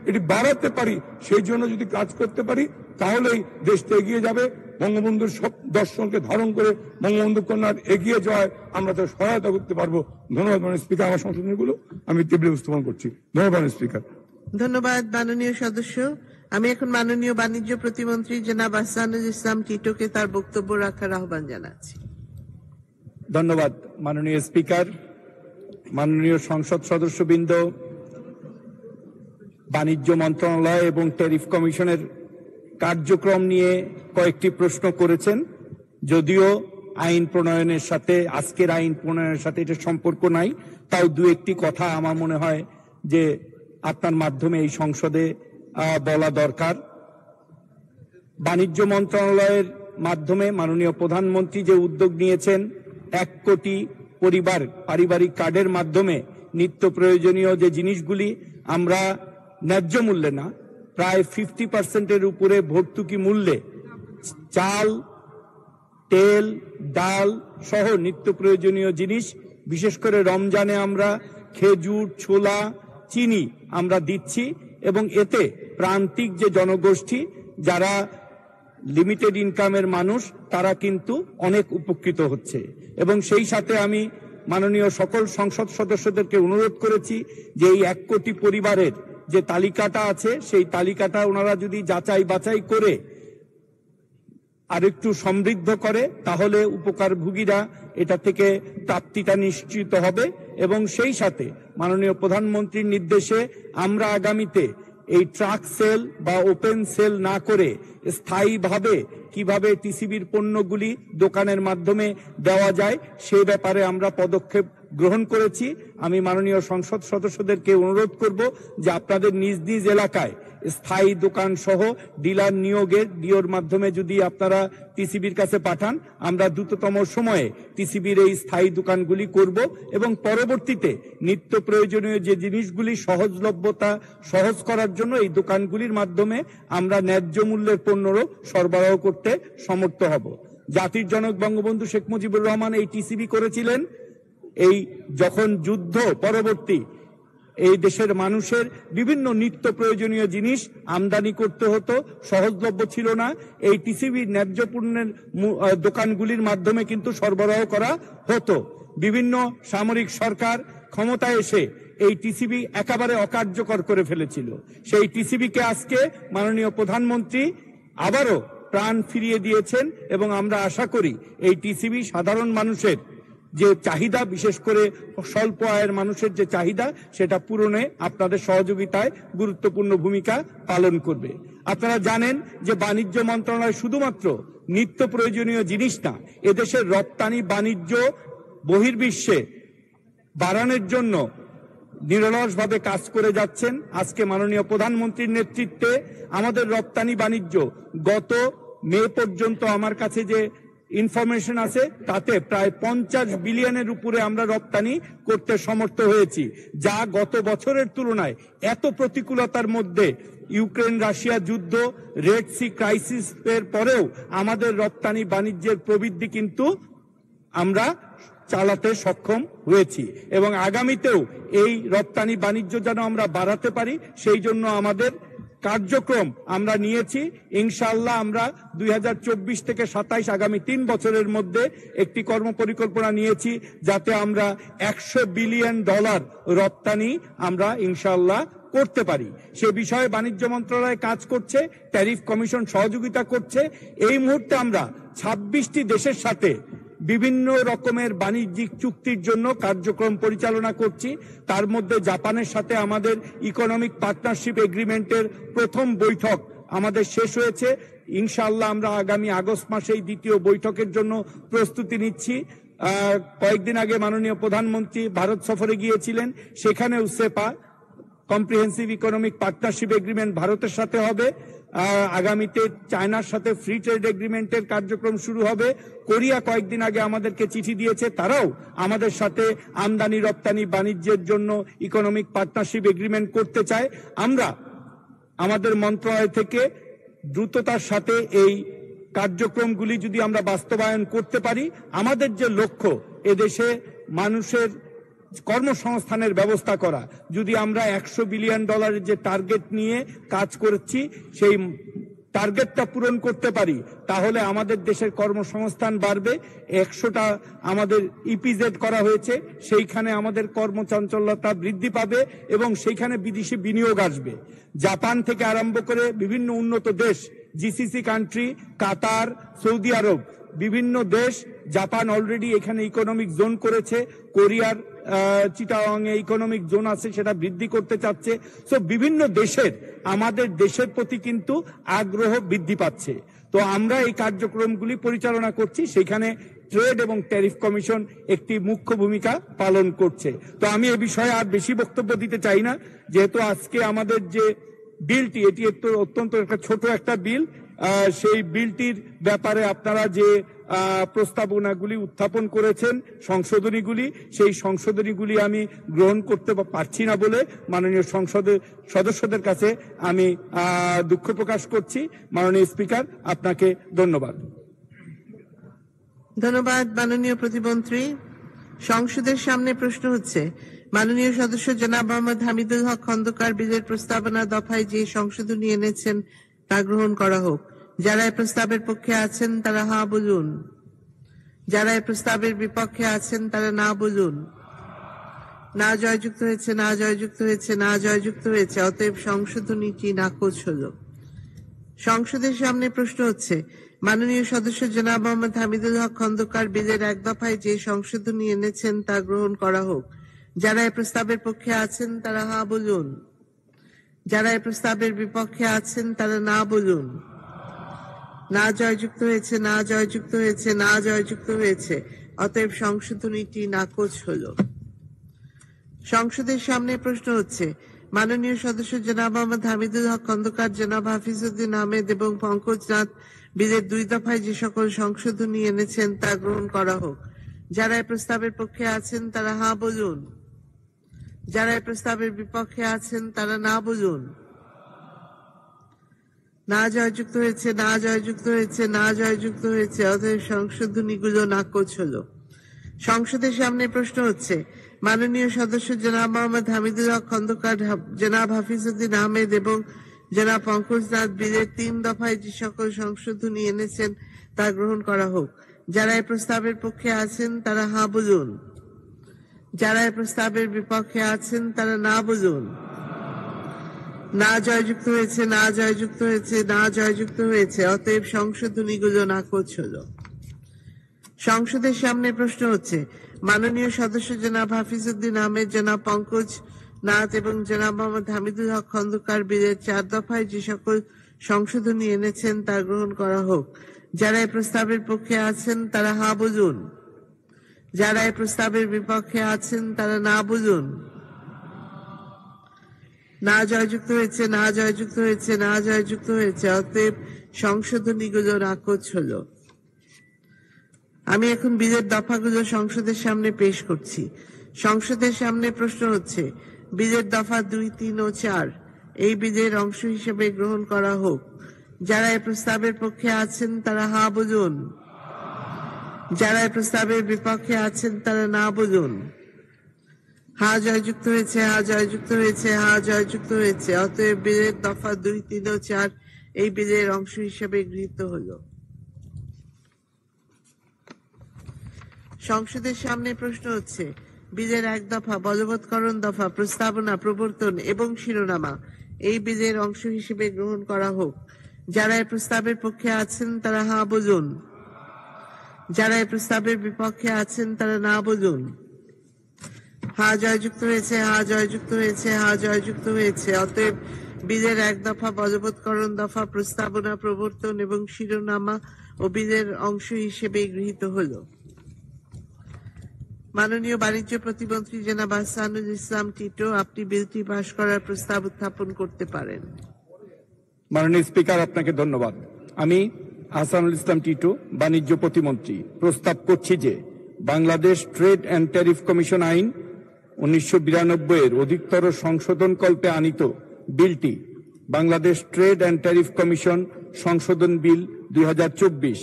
এটি বাড়াতে পারি, সেই জন্য যদি কাজ করতে পারি, তাহলেই দেশটা এগিয়ে যাবে। বঙ্গবন্ধুর সব দর্শনকে ধারণ করে বঙ্গবন্ধু কন্যার এগিয়ে যাওয়ায় আমরা তার সহায়তা করতে পারবো। ধন্যবাদ মাননীয় স্পিকার, আমার সংশোধনীগুলো আমি টেবিলে উপস্থাপন করছি। ধন্যবাদ স্পিকার। ধন্যবাদ মাননীয় সদস্য। আমি এখন মাননীয় বাণিজ্য প্রতিমন্ত্রী জনাব আহসানুল ইসলাম টিটোকে তার বক্তব্য রাখার আহ্বান জানাচ্ছি। ধন্যবাদ মাননীয় স্পিকার। মাননীয় সংসদ সদস্যবৃন্দ, বাণিজ্য মন্ত্রণালয় এবং ট্যারিফ কমিশনের কার্যক্রম নিয়ে কয়েকটি প্রশ্ন করেছেন। যদিও আইন প্রণয়নের সাথে, আজকের আইন প্রণয়নের সাথে এটা সম্পর্ক নাই, তাও দু একটি কথা আমার মনে হয় যে আপনার মাধ্যমে এই সংসদে বলা দরকার। বাণিজ্য মন্ত্রণালয়ের মাধ্যমে মাননীয় প্রধানমন্ত্রী যে উদ্যোগ নিয়েছেন, 1 কোটি পরিবার পারিবারিক কার্ডের মাধ্যমে নিত্য প্রয়োজনীয় যে জিনিসগুলি আমরা ন্যায্য মূল্যে না, প্রায় 50% উপরে ভর্তুকি মূল্যে চাল, তেল, ডাল সহ নিত্য প্রয়োজনীয় জিনিস, বিশেষ করে রমজানে আমরা খেজুর, ছোলা, চিনি আমরা দিচ্ছি, এবং এতে প্রান্তিক যে জনগোষ্ঠী যারা লিমিটেড ইনকামের মানুষ তারা কিন্তু অনেক উপকৃত হচ্ছে। এবং সেই সাথে আমি মাননীয় সকল সংসদ সদস্যদেরকে অনুরোধ করেছি যে এই 1 কোটি পরিবারের যে তালিকাটা আছে, সেই তালিকাটা ওনারা যদি যাচাই বাছাই করে আরেকটু সমৃদ্ধ করে, তাহলে উপকারভোগীরা এটা থেকে প্রাপ্তিটা নিশ্চিত হবে। এবং সেই সাথে মাননীয় প্রধানমন্ত্রীর নির্দেশে আমরা আগামীতে এই ট্রাক সেল বা ওপেন সেল না করে স্থায়ীভাবে কিভাবে টিসিবির পণ্যগুলি দোকানের মাধ্যমে দেওয়া যায় সে ব্যাপারে আমরা পদক্ষেপ গ্রহণ করেছি। আমি মাননীয় সংসদ সদস্যদেরকে অনুরোধ করব যে আপনাদের নিজ নিজ এলাকায় স্থায়ী দোকান সহ ডিলার নিয়োগের ডিওর মাধ্যমে যদি আপনারা টিসিবির কাছে পাঠান, আমরা দ্রুততম সময়ে টিসিবির এই স্থায়ী দোকানগুলি করব এবং পরবর্তীতে নিত্য প্রয়োজনীয় যে জিনিসগুলি সহজলভ্যতা সহজ করার জন্য এই দোকানগুলির মাধ্যমে আমরা ন্যায্য মূল্যের পণ্যরও সরবরাহ করতে সমর্থ হব। জাতির জনক বঙ্গবন্ধু শেখ মুজিবুর রহমান এই টিসিবি করেছিলেন এই যখন যুদ্ধ পরবর্তী এই দেশের মানুষের বিভিন্ন নিত্য প্রয়োজনীয় জিনিস আমদানি করতে হতো, সহজলভ্য ছিল না, এই টিসিবি ন্যায্য পণ্যের দোকানগুলির মাধ্যমে কিন্তু সরবরাহ করা হতো। বিভিন্ন সামরিক সরকার ক্ষমতায় এসে এই টিসিবি একেবারে অকার্যকর করে ফেলেছিল। সেই টিসিবিকে আজকে মাননীয় প্রধানমন্ত্রী আবারও প্রাণ ফিরিয়ে দিয়েছেন এবং আমরা আশা করি এই টিসিবি সাধারণ মানুষের যে চাহিদা, বিশেষ করে স্বল্প আয়ের মানুষের যে চাহিদা, সেটা পূরণে আপনাদের সহযোগিতায় গুরুত্বপূর্ণ ভূমিকা পালন করবে। আপনারা জানেন যে বাণিজ্য মন্ত্রণালয় শুধুমাত্র নিত্য প্রয়োজনীয় জিনিস না, এদেশের রপ্তানি বাণিজ্য বহির্বিশ্বে বাড়ানোর জন্য নিরলসভাবে কাজ করে যাচ্ছেন। আজকে মাননীয় প্রধানমন্ত্রীর নেতৃত্বে আমাদের রপ্তানি বাণিজ্য গত মে পর্যন্ত আমার কাছে যে ইনফরমেশন আছে তাতে প্রায় 50 বিলিয়নের উপরে আমরা রপ্তানি করতে সমর্থ হয়েছি, যা গত বছরের তুলনায় এত প্রতিকূলতার মধ্যে ইউক্রেন রাশিয়া যুদ্ধ, রেড সি ক্রাইসিসের পরেও আমাদের রপ্তানি বাণিজ্যের প্রবৃদ্ধি কিন্তু আমরা চালাতে সক্ষম হয়েছি এবং আগামীতেও এই রপ্তানি বাণিজ্য যেন আমরা বাড়াতে পারি সেই জন্য আমাদের কার্যক্রম আমরা নিয়েছি। ইনশাআল্লাহ আমরা 2024 থেকে 27 আগামী 3 বছরের মধ্যে একটি কর্মপরিকল্পনা নিয়েছি যাতে আমরা $100 বিলিয়ন রপ্তানি আমরা ইনশাআল্লাহ করতে পারি। সে বিষয়ে বাণিজ্য মন্ত্রণালয় কাজ করছে, ট্যারিফ কমিশন সহযোগিতা করছে। এই মুহূর্তে আমরা 26টি দেশের সাথে বিভিন্ন রকমের বাণিজ্যিক চুক্তির জন্য কার্যক্রম পরিচালনা করছি। তার মধ্যে জাপানের সাথে আমাদের ইকোনমিক পার্টনারশিপ এগ্রিমেন্টের প্রথম বৈঠক আমাদের শেষ হয়েছে। ইনশাআল্লাহ আমরা আগামী আগস্ট মাসে এই দ্বিতীয় বৈঠকের জন্য প্রস্তুতি নিচ্ছি। কয়েকদিন আগে মাননীয় প্রধানমন্ত্রী ভারত সফরে গিয়েছিলেন, সেখানেও সেপা কম্প্রিহেন্সিভ ইকোনমিক পার্টনারশিপ এগ্রিমেন্ট ভারতের সাথে হবে। আগামীতে চায়নার সাথে ফ্রি ট্রেড এগ্রিমেন্টের কার্যক্রম শুরু হবে। কোরিয়া কয়েকদিন আগে আমাদেরকে চিঠি দিয়েছে, তারাও আমাদের সাথে আমদানি রপ্তানি বাণিজ্যের জন্য ইকোনমিক পার্টনারশিপ এগ্রিমেন্ট করতে চায়। আমরা আমাদের মন্ত্রণালয় থেকে দ্রুততার সাথে এই কার্যক্রমগুলি যদি আমরা বাস্তবায়ন করতে পারি, আমাদের যে লক্ষ্য এদেশে মানুষের কর্মসংস্থানের ব্যবস্থা করা, যদি আমরা $100 বিলিয়ন যে টার্গেট নিয়ে কাজ করছি সেই টার্গেটটা পূরণ করতে পারি, তাহলে আমাদের দেশের কর্মসংস্থান বাড়বে। 100টা আমাদের ইপিজেড করা হয়েছে, সেইখানে আমাদের কর্মচাঞ্চল্যতা বৃদ্ধি পাবে এবং সেইখানে বিদেশি বিনিয়োগ আসবে। জাপান থেকে আরম্ভ করে বিভিন্ন উন্নত দেশ, জিসিসি কান্ট্রি, কাতার, সৌদি আরব, বিভিন্ন দেশ, জাপান অলরেডি এখানে ইকোনমিক জোন করেছে, কোরিয়ার চিটাগাং এ ইকোনমিক জোন আছে, সেটা বৃদ্ধি করতে চাচ্ছে। সো বিভিন্ন দেশের আমাদের দেশের প্রতি কিন্তু আগ্রহ বৃদ্ধি পাচ্ছে। তো আমরা এই কার্যক্রমগুলি পরিচালনা করছি, সেখানে ট্রেড এবং ট্যারিফ কমিশন একটি মুখ্য ভূমিকা পালন করছে। তো আমি এ বিষয়ে আর বেশি বক্তব্য দিতে চাই না, যেহেতু আজকে আমাদের যে বিলটি, এটি অত্যন্ত একটা ছোট একটা বিল। সেই বিলটির ব্যাপারে আপনারা যে প্রস্তাবনাগুলি উত্থাপন করেছেন, সংশোধনীগুলি, সেই সংশোধনীগুলি আমি গ্রহণ করতে পারছি না বলে মাননীয় সংসদের সদস্যদের কাছে আমি দুঃখ প্রকাশ করছি। মাননীয় স্পিকার, আপনাকে ধন্যবাদ। ধন্যবাদ মাননীয় প্রতিমন্ত্রী। সংসদের সামনে প্রশ্ন হচ্ছে, মাননীয় সদস্য জনাব মোহাম্মদ হামিদুল হক খন্দকার বিলের প্রস্তাবনা দফায় যে সংশোধনী এনেছেন তা গ্রহণ করা হোক। যারা এই প্রস্তাবের পক্ষে আছেন তারা হ্যাঁ বলুন, যারা এই প্রস্তাবের বিপক্ষে আছেন তারা না বলুন। না জয়যুক্ত হয়েছে, না জয়যুক্ত হয়েছে, না জয়যুক্ত হয়েছে। অতএব সংশোধনীটি নাকচ হল। সংসদের সামনে প্রশ্ন হচ্ছে, মাননীয় সদস্য জনাব মোহাম্মদ হামিদুল হক খন্দকার বিলের এক দফায় যে সংশোধনী এনেছেন তা গ্রহণ করা হোক। যারা এই প্রস্তাবের পক্ষে আছেন তারা হ্যাঁ বলুন, যারা এই প্রস্তাবের বিপক্ষে আছেন তারা না বলুন। না জয়যুক্ত হয়েছে, না জয়যুক্ত হয়েছে, না জয়যুক্ত হয়েছে। অতএব সংশোধনীটি নাকচ হল। সংসদের সামনে প্রশ্ন হচ্ছে, মাননীয় সদস্য জনাব মোহাম্মদ হামিদুল হক খন্দকার, জনাব হাফিজউদ্দিন আহমেদ এবং পঙ্কজ নাথ বিলের 2 দফায় যে সকল সংশোধনী এনেছেন তা গ্রহণ করা হোক। যারা এই প্রস্তাবের পক্ষে আছেন তারা হ্যাঁ বলুন, যারা এই প্রস্তাবের বিপক্ষে আছেন তারা না বলুন। না জয়যুক্ত হয়েছে, না জয়যুক্ত হয়েছে, না জয়যুক্ত হয়েছে। অতএব সংশোধনীগুলো নাকচ হলো। সংসদের সামনে প্রশ্ন হচ্ছে, মাননীয় সদস্য জনাব মোহাম্মদ হামিদুল হক খন্দকার, জনাব হাফিজউদ্দিন আহমেদ এবং জনাব পঙ্কজ নাথ বিলের 3 দফায় যে সকল সংশোধনী এনেছেন তা গ্রহণ করা হোক। যারা এই প্রস্তাবের পক্ষে আছেন তারা হ্যাঁ বলুন, যারা এই প্রস্তাবের বিপক্ষে আছেন তারা না বলুন। না জয়যুক্ত হয়েছে, না জয়যুক্ত হয়েছে, না জয়যুক্ত হয়েছে। অতএব সংশোধনীগুলো নাকচ হলো। সংসদের সামনে প্রশ্ন হচ্ছে মাননীয় সদস্য জনাব হাফিজউদ্দিন আহমেদ, জনাব পঙ্কজ নাথ এবং জনাব মোহাম্মদ হামিদুল হক খন্দকার বিলের 4 দফায় যে সকল সংশোধনী এনেছেন তা গ্রহণ করা হোক। যারা এই প্রস্তাবের পক্ষে আছেন তারা হা বুঝুন, যারা এই প্রস্তাবের বিপক্ষে আছেন তারা না বুঝুন। না জয়যুক্ত হয়েছে, না জয়যুক্ত হয়েছে, না জয়যুক্ত হয়েছে। অতএব সংশোধনীগুলো নাকচ হলো। আমি এখন বিলের দফাগুলো সংসদের সামনে পেশ করছি। সংসদের সামনে প্রশ্ন হচ্ছে বিলের দফা 2, 3 ও 4 এই বিলের অংশ হিসেবে গ্রহণ করা হোক। যারা এই প্রস্তাবের পক্ষে আছেন তারা হা বুঝুন, যারা এই প্রস্তাবের বিপক্ষে আছেন তারা না বুঝুন। হা জয়যুক্ত হয়েছে, হা জয়যুক্ত হয়েছে, হা জয়যুক্ত হয়েছে। অতএব বিলের দফা 2, 3 ও 4 এই বিলের অংশ হিসেবে গৃহীত হলো। সংসদের সামনে প্রশ্ন হচ্ছে বিলের 1 দফা বলবৎকরণ দফা প্রস্তাবনা, প্রবর্তন এবং শিরোনামা এই বিলের অংশ হিসেবে গ্রহণ করা হোক। যারা এই প্রস্তাবের পক্ষে আছেন তারা হা বুঝুন, যারা এই প্রস্তাবের বিপক্ষে আছেন তারা না বুঝুন। হা জয়যুক্ত হয়েছে, হা জয়যুক্ত হয়েছে, হা জয়যুক্ত হয়েছে। অতএব বিলের 1 দফা বলবৎকরণ দফা প্রস্তাবনা, প্রবর্তন এবং শিরোনামা ও বিলের অংশ হিসেবে গৃহীত হলো। মাননীয় বাণিজ্য প্রতিমন্ত্রী জনাব আহসানুল ইসলাম টিটো, আপনি বিলটি পাশ করার প্রস্তাব উত্থাপন করতে পারেন। মাননীয় স্পিকার, আপনাকে ধন্যবাদ। আমি আহসানুল ইসলাম টিটো, বাণিজ্য প্রতিমন্ত্রী, প্রস্তাব করছি যে Bangladesh trade and tariff commission আইন 1992 এর অধিকতর সংশোধন কল্পে আনিত বিলটি Bangladesh trade and tariff commission সংশোধন বিল 2024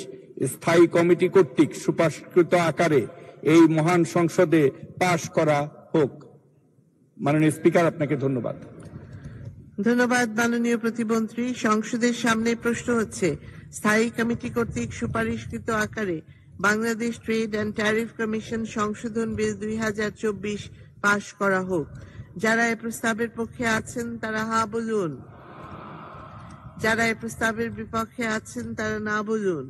স্থায়ী কমিটি কর্তৃক সুপারিশকৃত আকারে এই মহান সংসদে পাশ করা হোক। মাননীয় স্পিকার, আপনাকে ধন্যবাদ। ধন্যবাদ মাননীয় প্রতিমন্ত্রী। সংসদের সামনে প্রশ্ন হচ্ছে স্থায়ী কমিটি কর্তৃক সুপারিশকৃত আকারে Bangladesh trade and tariff commission সংশোধন বিল 2024 পাশ করা হোক। যারা এই প্রস্তাবের পক্ষে আছেন তারা হা বলুন, যারা এই প্রস্তাবের বিপক্ষে আছেন তারা না বলুন।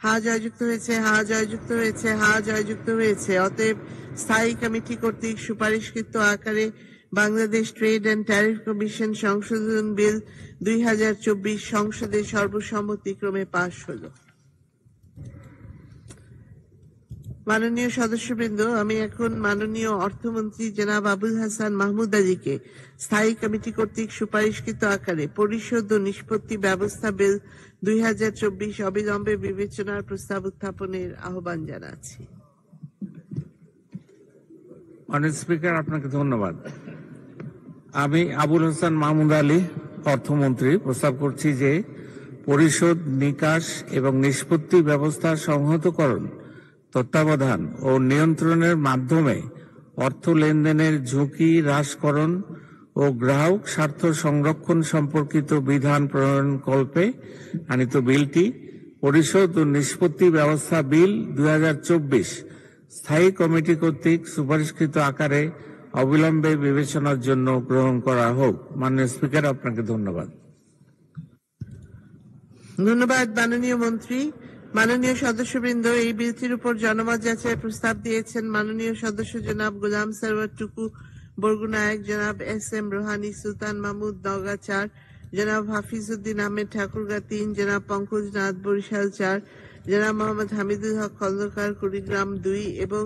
হা জয়যুক্ত হয়েছে, হা জয়যুক্ত হয়েছে, হা জয়যুক্ত হয়েছে। অতএব স্থায়ী কমিটি কর্তৃক সুপারিশকৃত আকারে Bangladesh trade and tariff commission সংশোধন বিল 2024 সংসদে সর্বসম্মতিক্রমে পাশ হলো। মাননীয় সদস্যবৃন্দ, আমি এখন মাননীয় অর্থমন্ত্রী জনাব আবুল হাসান মাহমুদ আলীকে স্থায়ী কমিটি কর্তৃক সুপারিশকৃত আকারে পরিশোধ ও নিষ্পত্তি ব্যবস্থা বিল 2024 অবিলম্বে বিবেচনার প্রস্তাব উত্থাপনের আহ্বান জানাচ্ছি। মাননীয় স্পিকার, আপনাকে ধন্যবাদ। আমি আবুল হাসান মাহমুদ আলী, অর্থমন্ত্রী, প্রস্তাব করছি যে পরিশোধ, নিকাশ এবং নিষ্পত্তি ব্যবস্থা সংহতকরণ, তত্ত্বাবধান ও নিয়ন্ত্রণের মাধ্যমে অর্থ লেনদেনের ঝুঁকি হ্রাসকরণ ও গ্রাহক স্বার্থ সংরক্ষণ সম্পর্কিত বিধান প্রণয়ন কল্পে আনিত বিলটি পরিশোধ ও নিষ্পত্তি ব্যবস্থা বিল 2024 স্থায়ী কমিটি কর্তৃক সুপারিশকৃত আকারে অবিলম্বে বিবেচনার জন্য গ্রহণ করা হোক। মাননীয় স্পিকার, আপনাকে ধন্যবাদ। ধন্যবাদ মাননীয় মন্ত্রী। মাননীয় সদস্যবৃন্দ, এই বিলটির উপর জনমত যাচাইয়ের প্রস্তাব দিয়েছেন মাননীয় সদস্য জনাব গোলাম সরওয়ার টুকু, বরগুনা 1, জনাব SM রোহানি, সুলতান মাহমুদ, নওগাঁ 4, জনাব হাফিজউদ্দিন আহমেদ, ঠাকুরগাঁ 3, জনাব পঙ্কজ নাথ, বরিশাল 4, জনাব মোহাম্মদ হামিদুল হক খন্দকার, কুড়িগ্রাম 2 এবং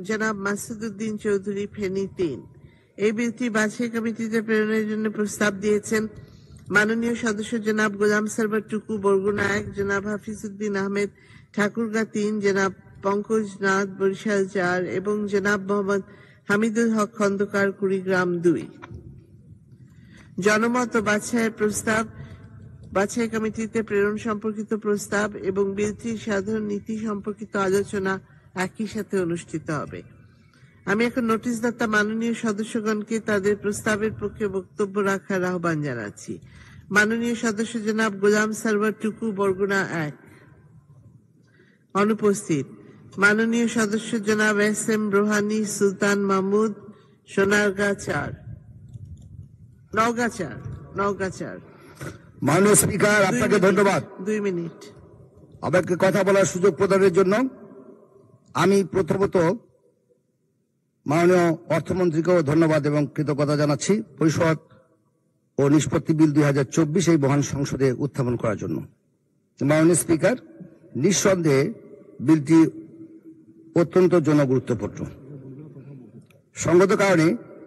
জনাব মাসুদউদ্দিন চৌধুরী, ফেনী 3। এই বিলটি বাছাই কমিটিতে প্রেরণের জন্য প্রস্তাব দিয়েছেন মাননীয় সদস্য জনাব গোলাম সরওয়ার টুকু, বরগুনা 1, জনাব হাফিজউদ্দিন আহমেদ, ঠাকুরগাঁ 3, জনাব পঙ্কজ নাথ, বরিশাল 4 এবং জনাব মোহাম্মদ হামিদুল হক খন্দকার, কুড়িগ্রাম 2। জনমত ও বাছাই কমিটিতে প্রেরণ সম্পর্কিত প্রস্তাব এবং বিলটির সাধারণ নীতি সম্পর্কিত আলোচনা একই সাথে অনুষ্ঠিত হবে। আমি এখন নোটিশদাতা মাননীয় সদস্যগণকে তাদের প্রস্তাবের পক্ষে বক্তব্য রাখার আহ্বান জানাচ্ছি। মাননীয় সদস্য জনাব গোলাম সরওয়ার টুকু, বরগুনা 1, অনুপস্থিত। মাননীয় সদস্য জনাব SM রোহানি, সুলতান মাহমুদ, সোনারগাঁ 4, নওগাঁ 4। মাননীয় স্পিকার, আপনাকে ধন্যবাদ। 2 মিনিট। আমাকে কথা বলার সুযোগ প্রদানের জন্য আমি প্রথমত মাননীয় অর্থমন্ত্রীকেও ধন্যবাদ এবং কৃতজ্ঞতা জানাচ্ছি পরিষদ ও নিষ্পত্তি বিল 2024 এই মহান সংসদে উত্থাপন করার জন্য। মাননীয় স্পিকার, নিঃসন্দেহে বিলটি অত্যন্ত জনগুরুত্বপূর্ণ। সঙ্গত কারণে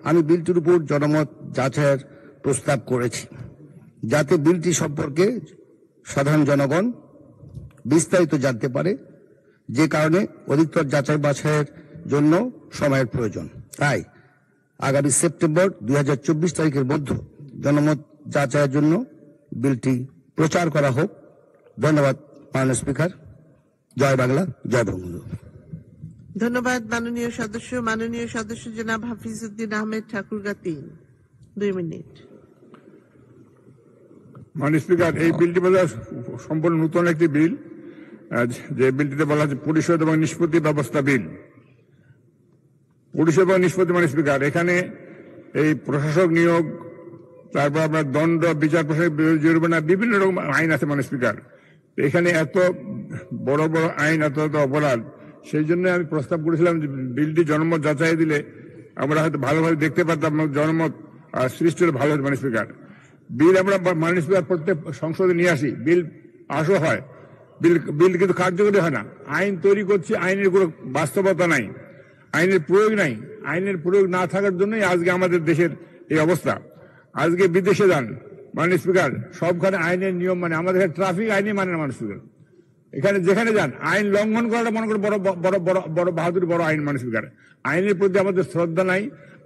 আমি বিলটির উপর জনমত যাচাইয়ের প্রস্তাব করেছি, যাতে বিলটি সম্পর্কে সাধারণ জনগণ বিস্তারিত জানতে পারে, যে কারণে অধিকতর যাচাই বাছাইয়ের জন্য সময়ের প্রয়োজন। তাই আগামী সেপ্টেম্বর 2024 তারিখের মধ্যে জনমত যাচাইয়ের জন্য বিলটি প্রচার করা হোক। ধন্যবাদ মাননীয় স্পিকার। জয় বাংলা, জয় বঙ্গবন্ধু। ধন্যবাদ মাননীয় সদস্য জনাব হাফিজউদ্দিন আহমেদ ঠাকুরগা 3, 2 মিনিট। মাননীয় স্পিকার, এই বিলটি বলা সম্পূর্ণ নতুন একটি বিল, যে বিলটিতে বলা হচ্ছে পরিষদ এবং নিষ্পত্তি ব্যবস্থা বিল। পরিষদ এবং নিষ্পত্তি মাননীয় স্পিকার, এখানে এই প্রশাসক নিয়োগ, তারপর আপনার দণ্ড, বিচার প্রশাসক জরিমানা, বিভিন্ন রকম আইন আছে মাননীয় স্পিকার। এখানে এত বড় বড় আইন, এত এত অপরাধ, সেই জন্য আমি প্রস্তাব করেছিলাম যে বিলটি জনমত যাচাই দিলে আমরা হয়তো ভালোভাবে দেখতে পারতাম, জনমত সৃষ্টি হলে ভালো হতো মাননীয় স্পিকার। বিল আমরা মাননীয় স্পিকার প্রত্যেক সংসদে নিয়ে আসি, বিল পাশও হয়, বিল কিন্তু কার্যকরী হয় না। আইন তৈরি করছি, আইনের কোনো বাস্তবতা নাই, আইনের প্রয়োগ নাই। আইনের প্রয়োগ না থাকার জন্যই আজকে আমাদের দেশের এই অবস্থা। আজকে বিদেশে যান মাননীয় স্পিকার, সবখানে আইনের নিয়ম মানে, আমাদের ট্রাফিক আইনই মানে না মাননীয় স্পিকার। এখানে যেখানে যান আইন লঙ্ঘন করাটা মনে করে বড় বড় বড় বড় বাহাদুরি, বড় আইন মাননীয় স্পিকার। আইনের প্রতি আমাদের শ্রদ্ধা নাই,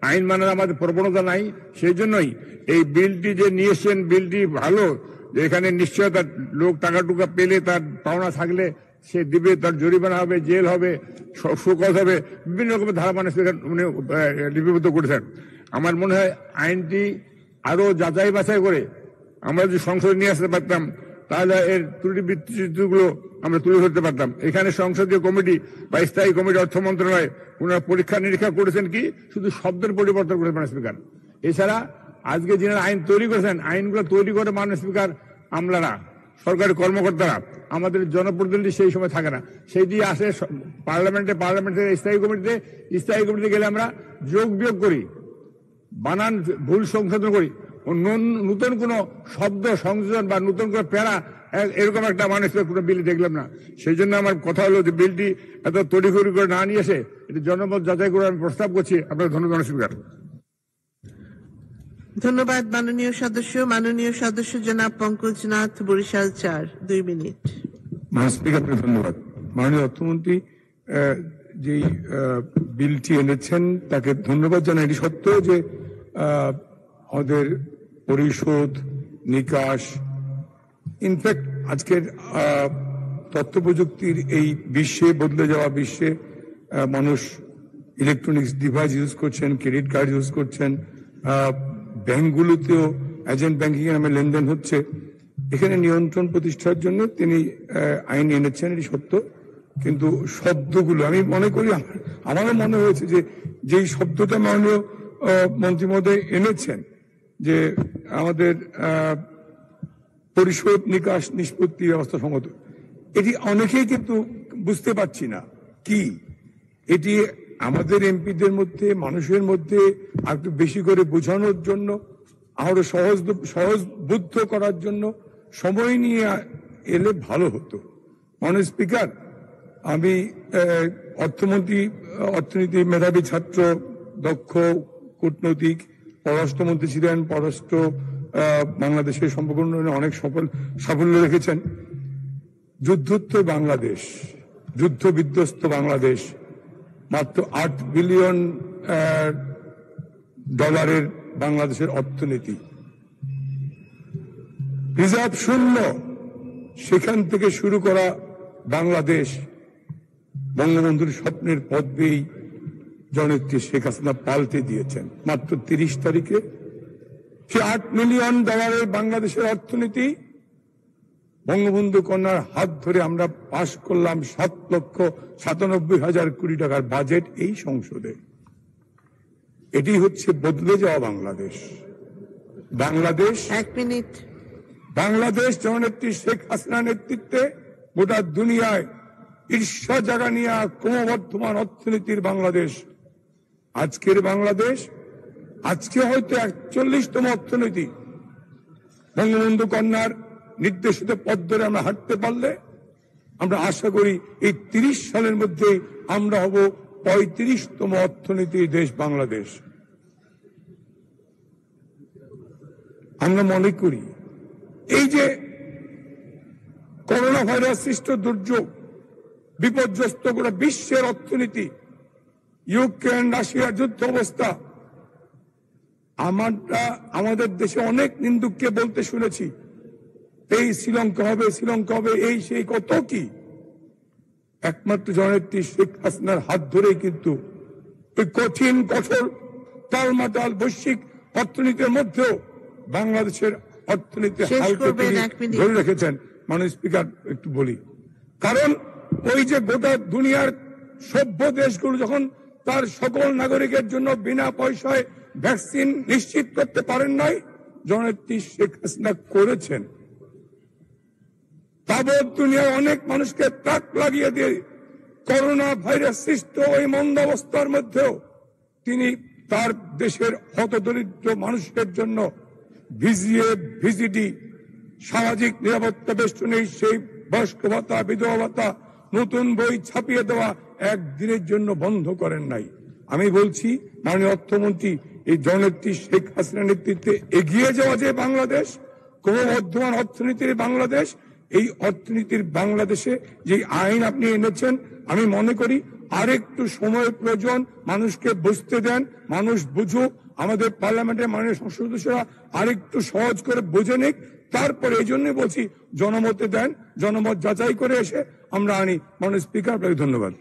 আইন মানার আমাদের প্রবণতা নাই। সেই জন্যই এই বিলটি যে নিয়ে এসছেন, বিলটি ভালো, যে এখানে নিশ্চয়তা, লোক টাকা টুকা পেলে তার পাওনা থাকলে সে দিবে, তার জরিমানা হবে, জেল হবে, শোকজ হবে, বিভিন্ন রকমের ধারা মাননীয় স্পিকার উনি লিপিবদ্ধ করেছেন। আমার মনে হয় আইনটি আরো যাচাই বাছাই করে আমরা যদি সংসদে নিয়ে আসতে পারতাম, তাহলে এর ত্রুটি বিচ্যুতিগুলো আমরা তুলে ধরতে পারতাম। এখানে সংসদীয় কমিটি বা স্থায়ী কমিটি, অর্থ মন্ত্রণালয়, ওনারা পরীক্ষা নিরীক্ষা করেছেন কি শুধু শব্দের পরিবর্তন করেছেন মাননীয় স্পিকার। এছাড়া আজকে যিনি আইন তৈরি করেছেন, আইনগুলো তৈরি করে মাননীয় স্পিকার আমলারা, সরকারি কর্মকর্তারা, আমাদের জনপ্রতিনিধি সেই সময় থাকে না, সেই দিয়ে আসে পার্লামেন্টের স্থায়ী কমিটিতে গেলে আমরা যোগ বিয়োগ করি, বানান ভুল সংশোধন করি, নতুন কোনো শব্দ সংযোজন বা নতুন কোনো প্যারা, এরকম একটা মানুষ কোনো বিল দেখলাম না। সেই জন্য আমার কথা হলো যে বিলটি এত তড়িঘড়ি করে না নিয়ে এসে এটি জনমত যাচাই করে আমি প্রস্তাব করছি। আপনার ধন্যবাদ স্পিকার। ধন্যবাদ মাননীয় সদস্য জনাব পঙ্কজনাথ বরিশাল 4, 2 মিনিট। মাননীয় স্পিকার, ধন্যবাদ। মাননীয় অর্থমন্ত্রী যেই বিলটি এনেছেন তাকে ধন্যবাদ জানাই। এটি সত্য যে আমাদের পরিশোধ, নিকাশ, ইনফ্যাক্ট আজকের তথ্য প্রযুক্তির এই বিশ্বে, বদলে যাওয়া বিশ্বে, মানুষ ইলেকট্রনিক্স ডিভাইস ইউজ করছেন, ক্রেডিট কার্ড ইউজ করছেন, ব্যাংকগুলোতেও এজেন্ট ব্যাংকিং এর নামে লেনদেন হচ্ছে। এখানে নিয়ন্ত্রণ প্রতিষ্ঠার জন্য তিনি আইন এনেছেন, এটি সত্য। কিন্তু শব্দগুলো আমি মনে করি, আমারও মনে হয়েছে যে যেই শব্দটা মাননীয় মন্ত্রী মহোদয় এনেছেন, যে আমাদের পরিশোধ, নিকাশ, নিষ্পত্তি ব্যবস্থা সংগত, এটি অনেকেই কিন্তু বুঝতে পারছি না কি। এটি আমাদের এমপিদের মধ্যে, মানুষের মধ্যে আর একটু বেশি করে বোঝানোর জন্য, আরো সহজ বুদ্ধ করার জন্য সময় নিয়ে এলে ভালো হতো। মাননীয় স্পিকার, আমি অর্থনীতি মেধাবী ছাত্র, দক্ষ কূটনৈতিক, পররাষ্ট্রমন্ত্রী ছিলেন, বাংলাদেশের সম্পর্ক উন্নয়নে অনেক সাফল্য রেখেছেন। যুদ্ধোত্তর বাংলাদেশ, যুদ্ধ বিধ্বস্ত বাংলাদেশ, মাত্র $8 বিলিয়ন বাংলাদেশের অর্থনীতি, রিজার্ভ শূন্য, সেখান থেকে শুরু করা বাংলাদেশ বঙ্গবন্ধুর স্বপ্নের পথ বেয়েই জননেত্রী শেখ হাসিনা পাল্টে দিয়েছেন। মাত্র 30 তারিখে সে $8 মিলিয়ন বাংলাদেশের অর্থনীতি বঙ্গবন্ধু কন্যার হাত ধরে আমরা পাশ করলাম 7,97,000 কোটি টাকার বাজেট এই সংসদে। এটি হচ্ছে বদলে যাওয়া বাংলাদেশ। বাংলাদেশ 1 মিনিট। বাংলাদেশ জননেত্রী শেখ হাসিনার নেতৃত্বে গোটা দুনিয়ায় ঈর্ষা জাগা নিয়ে ক্রমবর্ধমান অর্থনীতির বাংলাদেশ। আজকের বাংলাদেশ আজকে হয়তো 41তম অর্থনীতি। বঙ্গবন্ধু কন্যার নির্দেশিত পথ ধরে আমরা হাঁটতে পারলে আমরা আশা করি এই 30 সালের মধ্যে আমরা হব 35তম অর্থনীতির দেশ বাংলাদেশ। আমরা মনে করি এই যে করোনা ভাইরাস সৃষ্ট দুর্যোগ বিপর্যস্ত করে বিশ্বের অর্থনীতি, ইউক্রেন রাশিয়ার যুদ্ধ অবস্থা, আমাদের দেশে অনেক নিন্দুককে বলতে শুনেছি এই শ্রীলঙ্কা হবে, শ্রীলঙ্কা হবে, এই সেই কত কি। একমাত্র জননেত্রী শেখ হাসিনার হাত ধরেই কিন্তু ওই কঠিন কঠোর টালমাটাল বৈশ্বিক অর্থনীতির মধ্যেও বাংলাদেশের অর্থনীতি ধরে রেখেছেন। মাননীয় স্পিকার একটু বলি, কারণ ওই যে গোটা দুনিয়ার সভ্য দেশগুলো যখন তার সকল নাগরিকের জন্য বিনা পয়সায় ভ্যাকসিন নিশ্চিত করতে পারেন নাই, জননেত্রী শেখ হাসিনা করেছেন। তাবৎ দুনিয়ার অনেক মানুষকে তাক লাগিয়ে দিয়ে করোনা ভাইরাস সৃষ্ট ওই মন্দাবস্থার মধ্যেও তিনি তার দেশের হতদরিদ্র মানুষের জন্য ভিজিডি সামাজিক নিরাপত্তা বেষ্টনী, সেই বয়স্ক ভাতা, বিধবা ভাতা, নতুন বই ছাপিয়ে দেওয়া একদিনের জন্য বন্ধ করেন নাই। আমি বলছি মাননীয় অর্থমন্ত্রী, এই জননেত্রী শেখ হাসিনার নেতৃত্বে এগিয়ে যাওয়া যে বাংলাদেশ, ক্রমবর্ধমান অর্থনীতির বাংলাদেশ, এই অর্থনীতির বাংলাদেশে যে আইন আপনি এনেছেন, আমি মনে করি আরেকটু সময়ের প্রয়োজন। মানুষকে বুঝতে দেন, মানুষ বুঝুক, আমাদের পার্লামেন্টের মাননীয় সংসদ সদস্যরা আরেকটু সহজ করে বুঝে নিক। তারপরে এই জন্য বলছি জনমতে দেন, জনমত যাচাই করে এসে আমরা আনি। মাননীয় স্পিকার, আপনাকে ধন্যবাদ।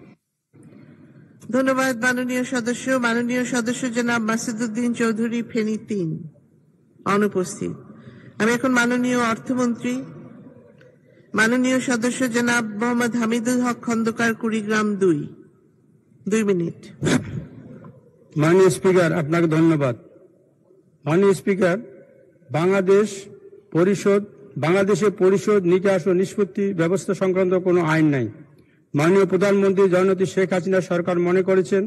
ধন্যবাদ মাননীয় সদস্য। মাননীয় সদস্য জনাব মাসুদউদ্দিন চৌধুরী, ফেনী 3 অনুপস্থিত। আমি এখন মাননীয় অর্থমন্ত্রী মাননীয় সদস্য জনাব মোহাম্মদ হামিদুল হক খন্দকার, কুড়িগ্রাম 2 মিনিট। মাননীয় স্পিকার, আপনাকে ধন্যবাদ। মাননীয় স্পিকার, বাংলাদেশে পরিশোধ, নিকাশ ও নিষ্পত্তি ব্যবস্থা সংক্রান্ত কোনো আইন নাই। মাননীয় প্রধানমন্ত্রী জননেত্রী শেখ হাসিনা সরকার মনে করেছেন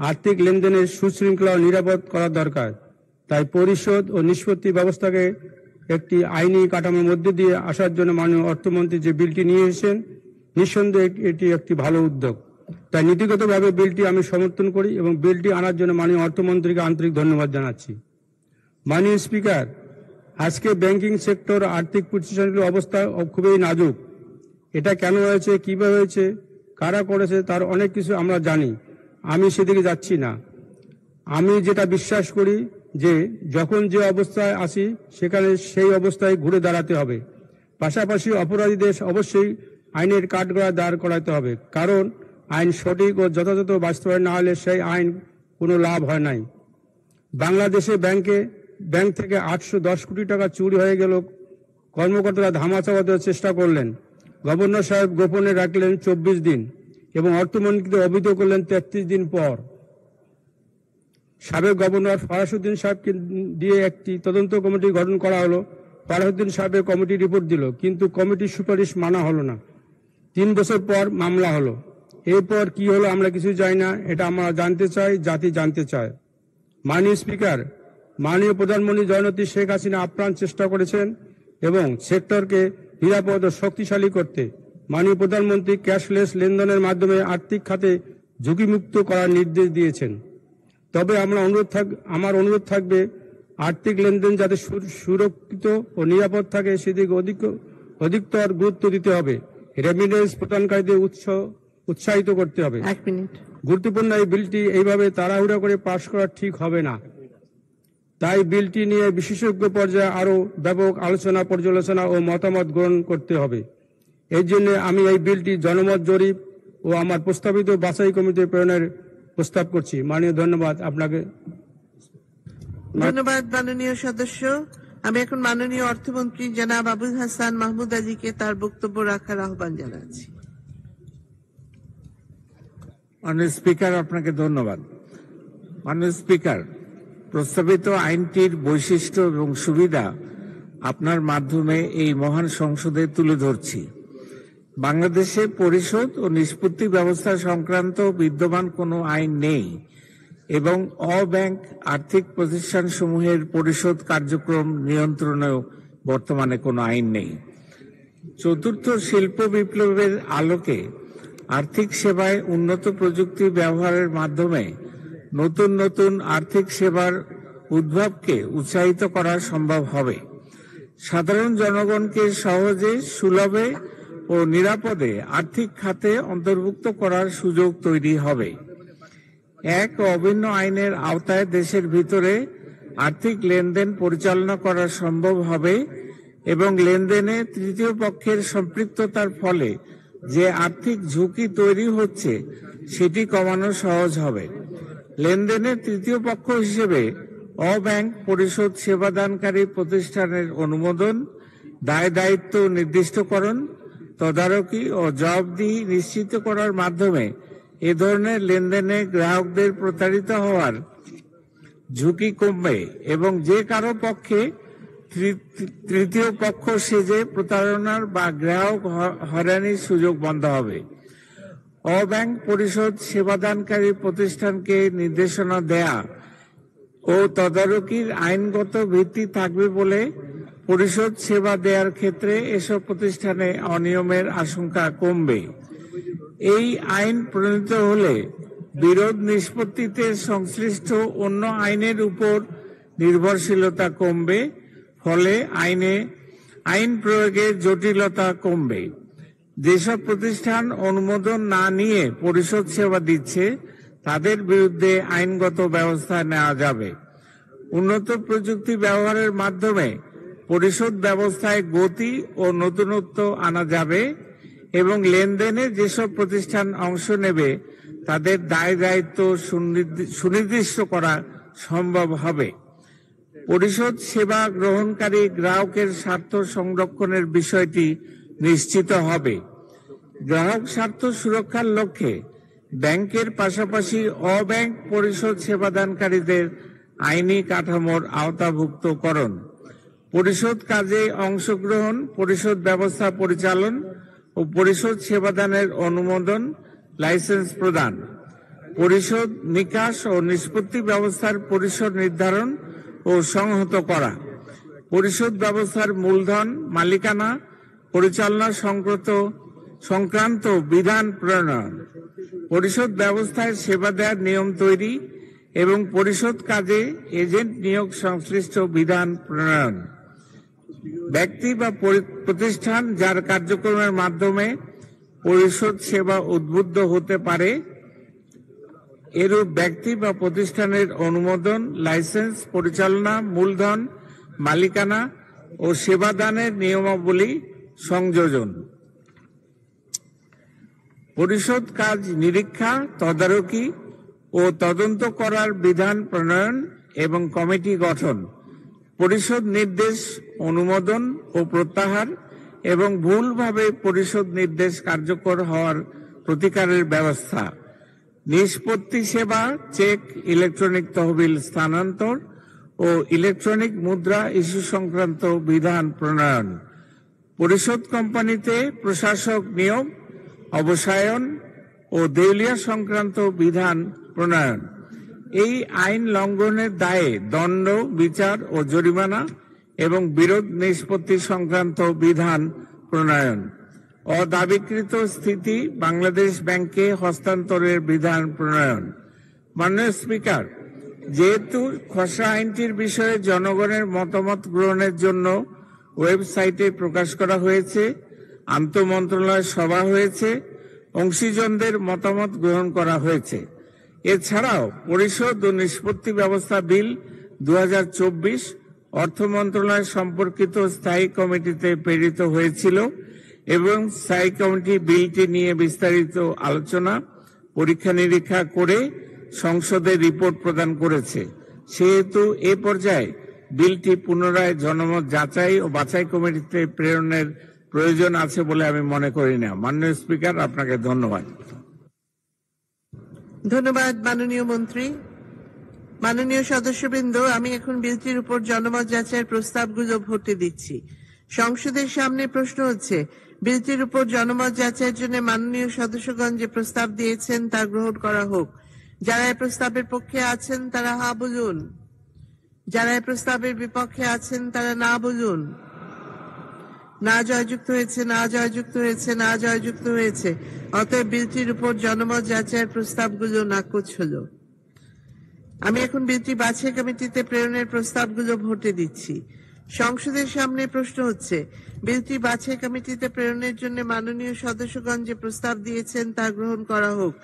আর্থিক লেনদেনের সুশৃঙ্খলা ও নিরাপদ করা দরকার। তাই পরিশোধ ও নিষ্পত্তি ব্যবস্থাকে একটি আইনি কাঠামোর মধ্যে দিয়ে আসার জন্য মাননীয় অর্থমন্ত্রী যে বিলটি নিয়ে এসেছেন, নিঃসন্দেহে এটি একটি ভালো উদ্যোগ। তাই নীতিগতভাবে বিলটি আমি সমর্থন করি এবং বিলটি আনার জন্য মাননীয় অর্থমন্ত্রীকে আন্তরিক ধন্যবাদ জানাচ্ছি। মাননীয় স্পিকার, আজকে ব্যাংকিং সেক্টর, আর্থিক প্রতিষ্ঠানগুলোর অবস্থা খুবই নাজুক। এটা কেন হয়েছে, কিভাবে হয়েছে, কারা করেছে, তার অনেক কিছু আমরা জানি। আমি সেদিকে যাচ্ছি না। আমি যেটা বিশ্বাস করি যে যখন যে অবস্থায় আসি সেখানে সেই অবস্থায় ঘুরে দাঁড়াতে হবে। পাশাপাশি অপরাধীদের অবশ্যই আইনের কাঠগড়ায় দাঁড় করাতে হবে, কারণ আইন সঠিক ও যথাযথ বাস্তবায়ন না হলে সেই আইন কোনো লাভ হয় নাই। বাংলাদেশে ব্যাংক থেকে 810 কোটি টাকা চুরি হয়ে গেল। কর্মকর্তারা ধামাচাপা দেওয়ার চেষ্টা করলেন। গভর্নর সাহেব গোপনে রাখলেন 24 দিন এবং অর্থমন্ত্রীকে অভিযোগ করলেন 33 দিন পর। সাবেক গভর্নর ফরাসউদ্দিন সাহেবকে দিয়ে একটি তদন্ত কমিটি গঠন করা হলো। ফরাসউদ্দিন সাহেবের কমিটি রিপোর্ট দিল, কিন্তু কমিটির সুপারিশ মানা হলো না। 3 বছর পর মামলা হলো। এরপর কি হলো আমরা কিছু জানি না। এটা আমরা জানতে চাই, জাতি জানতে চায়। মাননীয় স্পিকার, মাননীয় প্রধানমন্ত্রী জননেত্রী শেখ হাসিনা আপ্রাণ চেষ্টা করেছেন এবং সেক্টরকে নিরাপদ ও শক্তিশালী করতে। মাননীয় প্রধানমন্ত্রী ক্যাশলেস লেনদেনের মাধ্যমে আর্থিক খাতে ঝুঁকিমুক্ত করার নির্দেশ দিয়েছেন। তবে আমার অনুরোধ থাকবে আর্থিক লেনদেন যাতে সুরক্ষিত ও নিরাপদ থাকে সেদিকে অধিকতর গুরুত্ব দিতে হবে। রেমিটেন্স প্রদানকারীদের উৎসাহিত করতে হবে। 1 মিনিট। গুরুত্বপূর্ণ এই বিলটি এইভাবে তাড়াহুড়া করে পাশ করা ঠিক হবে না। তাই বিলটি নিয়ে বিশেষজ্ঞ পর্যায়ে আরো ব্যাপক আলোচনা, পর্যালোচনা ও মতামত গ্রহণ করতে হবে। এই জন্য আমি এই বিলটি জনমত জরিপ ও আমার প্রস্তাবিত বাছাই কমিটি প্রেরণের প্রস্তাব করছি। মাননীয় ধন্যবাদ আপনাকে। ধন্যবাদ মাননীয় সদস্য। আমি এখন মাননীয় অর্থমন্ত্রী জনাব আবুল হাসান মাহমুদ আলীকে তার বক্তব্য রাখার আহ্বান জানাচ্ছি। মাননীয় স্পিকার, আপনাকে ধন্যবাদ। মাননীয় স্পিকার, প্রস্তাবিত আইনটির বৈশিষ্ট্য এবং সুবিধা আপনার মাধ্যমে এই মহান সংসদে তুলে ধরছি। বাংলাদেশে পরিশোধ ও নিষ্পত্তি ব্যবস্থা সংক্রান্ত বিদ্যমান কোনো আইন নেই এবং অব্যাংক আর্থিক প্রতিষ্ঠানসমূহের পরিশোধ কার্যক্রম নিয়ন্ত্রণেও বর্তমানে কোনো আইন নেই। চতুর্থ শিল্প বিপ্লবের আলোকে আর্থিক সেবায় উন্নত প্রযুক্তি ব্যবহারের মাধ্যমে নতুন নতুন আর্থিক সেবার উদ্ভবকে উৎসাহিত করা সম্ভব হবে। সাধারণ জনগণকে সহজে, সুলভে ও নিরাপদে আর্থিক খাতে অন্তর্ভুক্ত করার সুযোগ তৈরি হবে। এক অভিন্ন আইনের আওতায় দেশের ভিতরে আর্থিক লেনদেন পরিচালনা করা সম্ভব হবে এবং লেনদেনে তৃতীয় পক্ষের সম্পৃক্ততার ফলে যে আর্থিক ঝুঁকি তৈরি হচ্ছে সেটি কমানো সহজ হবে। লেনদেনের তৃতীয় পক্ষ হিসেবে অব্যাংক পরিশোধ সেবাদানকারী প্রতিষ্ঠানের অনুমোদন, দায় দায়িত্ব নির্দিষ্টকরণ, তদারকি ও জবাবদিহি নিশ্চিত করার মাধ্যমে এ ধরনের লেনদেনে গ্রাহকদের প্রতারিত হওয়ার ঝুঁকি কমবে এবং যে কারো পক্ষে তৃতীয় পক্ষ সেজে প্রতারণার বা গ্রাহক হয়রানির সুযোগ বন্ধ হবে। অব্যাংক পরিশোধ সেবাদানকারী প্রতিষ্ঠানকে নির্দেশনা দেয়া ও তদারকির আইনগত ভিত্তি থাকবে বলে পরিশোধ সেবা দেওয়ার ক্ষেত্রে এসব প্রতিষ্ঠানে অনিয়মের আশঙ্কা কমবে। এই আইন প্রণীত হলে বিরোধ নিষ্পত্তিতে সংশ্লিষ্ট অন্য আইনের উপর নির্ভরশীলতা কমবে, ফলে আইন প্রয়োগে জটিলতা কমবে। যেসব প্রতিষ্ঠান অনুমোদন না নিয়ে পরিশোধ সেবা দিচ্ছে তাদের বিরুদ্ধে আইনগত ব্যবস্থা নেওয়া যাবে। উন্নত প্রযুক্তি ব্যবহারের মাধ্যমে পরিশোধ ব্যবস্থায় গতি ও নতুনত্ব আনা যাবে এবং লেনদেনে যেসব প্রতিষ্ঠান অংশ নেবে তাদের দায় দায়িত্ব সুনির্দিষ্ট করা সম্ভব হবে। পরিশোধ সেবা গ্রহণকারী গ্রাহকের স্বার্থ সংরক্ষণের বিষয়টি নিশ্চিত হবে। গ্রাহক স্বার্থ সুরক্ষার লক্ষ্যে ব্যাংকের পাশাপাশি অব্যাংক পরিশোধ সেবাদানকারীদের আইনি কাঠামোর আওতাভুক্তকরণ, পরিশোধ কাজে অংশগ্রহণ, পরিশোধ ব্যবস্থা পরিচালন ও পরিশোধ সেবাদানের অনুমোদন, লাইসেন্স প্রদান, পরিশোধ নিকাশ ও নিষ্পত্তি ব্যবস্থার পরিসর নির্ধারণ ও সংহত করা, পরিশোধ ব্যবস্থার মূলধন, মালিকানা পরিচালনা সংক্রান্ত বিধান প্রণয়ন, পরিশোধ ব্যবস্থায় সেবা দেওয়ার নিয়ম তৈরি এবং পরিশোধ কাজে এজেন্ট নিয়োগ সংশ্লিষ্ট বিধান প্রণয়ন। ব্যক্তি বা প্রতিষ্ঠান যার কার্যক্রমের মাধ্যমে পরিশোধ সেবা উদ্বুদ্ধ হতে পারে এরূপ ব্যক্তি বা প্রতিষ্ঠানের অনুমোদন, লাইসেন্স, পরিচালনা, মূলধন, মালিকানা ও সেবাদানের নিয়মাবলী সংযোজন, পরিশোধ কাজ নিরীক্ষা, তদারকি ও তদন্ত করার বিধান প্রণয়ন এবং কমিটি গঠন, পরিশোধ নির্দেশ অনুমোদন ও প্রত্যাহার এবং ভুলভাবে পরিশোধ নির্দেশ কার্যকর হওয়ার প্রতিকারের ব্যবস্থা, নিষ্পত্তি সেবা, চেক, ইলেকট্রনিক তহবিল স্থানান্তর ও ইলেকট্রনিক মুদ্রা ইস্যু সংক্রান্ত বিধান প্রণয়ন, পরিশোধ কোম্পানিতে প্রশাসক নিয়োগ, অবসায়ন ও দেউলিয়া সংক্রান্ত বিধান প্রণয়ন। এই আইন লঙ্ঘনের দায়ে দণ্ড, বিচার ও জরিমানা এবং বিরোধ নিষ্পত্তি সংক্রান্ত বিধান প্রণয়ন, অদাবিকৃত স্থিতি বাংলাদেশ ব্যাংকে হস্তান্তরের বিধান প্রণয়ন। মাননীয় স্পিকার, যেহেতু খসড়া আইনটির বিষয়ে জনগণের মতামত গ্রহণের জন্য ওয়েবসাইটে প্রকাশ করা হয়েছে, আন্তঃমন্ত্রণালয় সভা হয়েছে, অংশীজনদের মতামত গ্রহণ করা হয়েছে। এছাড়াও পরিশোধ ও নিষ্পত্তি ব্যবস্থা বিল 2024 অর্থ মন্ত্রণালয় সম্পর্কিত স্থায়ী কমিটিতে প্রেরিত হয়েছিল এবং স্থায়ী কমিটি বিলটি নিয়ে বিস্তারিত আলোচনা, পরীক্ষা নিরীক্ষা করে সংসদে রিপোর্ট প্রদান করেছে। সেহেতু এ পর্যায়ে বিলটি পুনরায় জনমত যাচাই ও বাছাই কমিটিতে প্রেরণের প্রয়োজন আছে বলে আমি মনে করি না। মাননীয় স্পিকার, আপনাকে ধন্যবাদ। ধন্যবাদ মাননীয় মন্ত্রী। মাননীয় সদস্যবৃন্দ, আমি এখন বিলটির উপর জনমত যাচাইয়ের প্রস্তাবগুলো ভোটে দিচ্ছি। সংসদের সামনে প্রশ্ন হচ্ছে, বিলটির উপর জনমত যাচাইয়ের জন্য মাননীয় সদস্যগণ যে প্রস্তাব দিয়েছেন তা গ্রহণ করা হোক। যারা এই প্রস্তাবের পক্ষে আছেন তারা হা বলুন, যারা এই প্রস্তাবের বিপক্ষে আছেন তারা না বলুন। না জয়যুক্ত হয়েছে, না জয়যুক্ত হয়েছে, না জয়যুক্ত হয়েছে। অতএব বিলটির উপর জনমত যাচাইয়ের প্রস্তাবগুলো নাকচ হলো। আমি এখন বিলটি বাছাই কমিটিতে প্রেরণের প্রস্তাবগুলো ভোটে দিচ্ছি। সংসদের সামনে প্রশ্ন হচ্ছে, বিলটি বাছাই কমিটিতে প্রেরণের জন্য মাননীয় সদস্যগণ যে প্রস্তাব দিয়েছেন তা গ্রহণ করা হোক।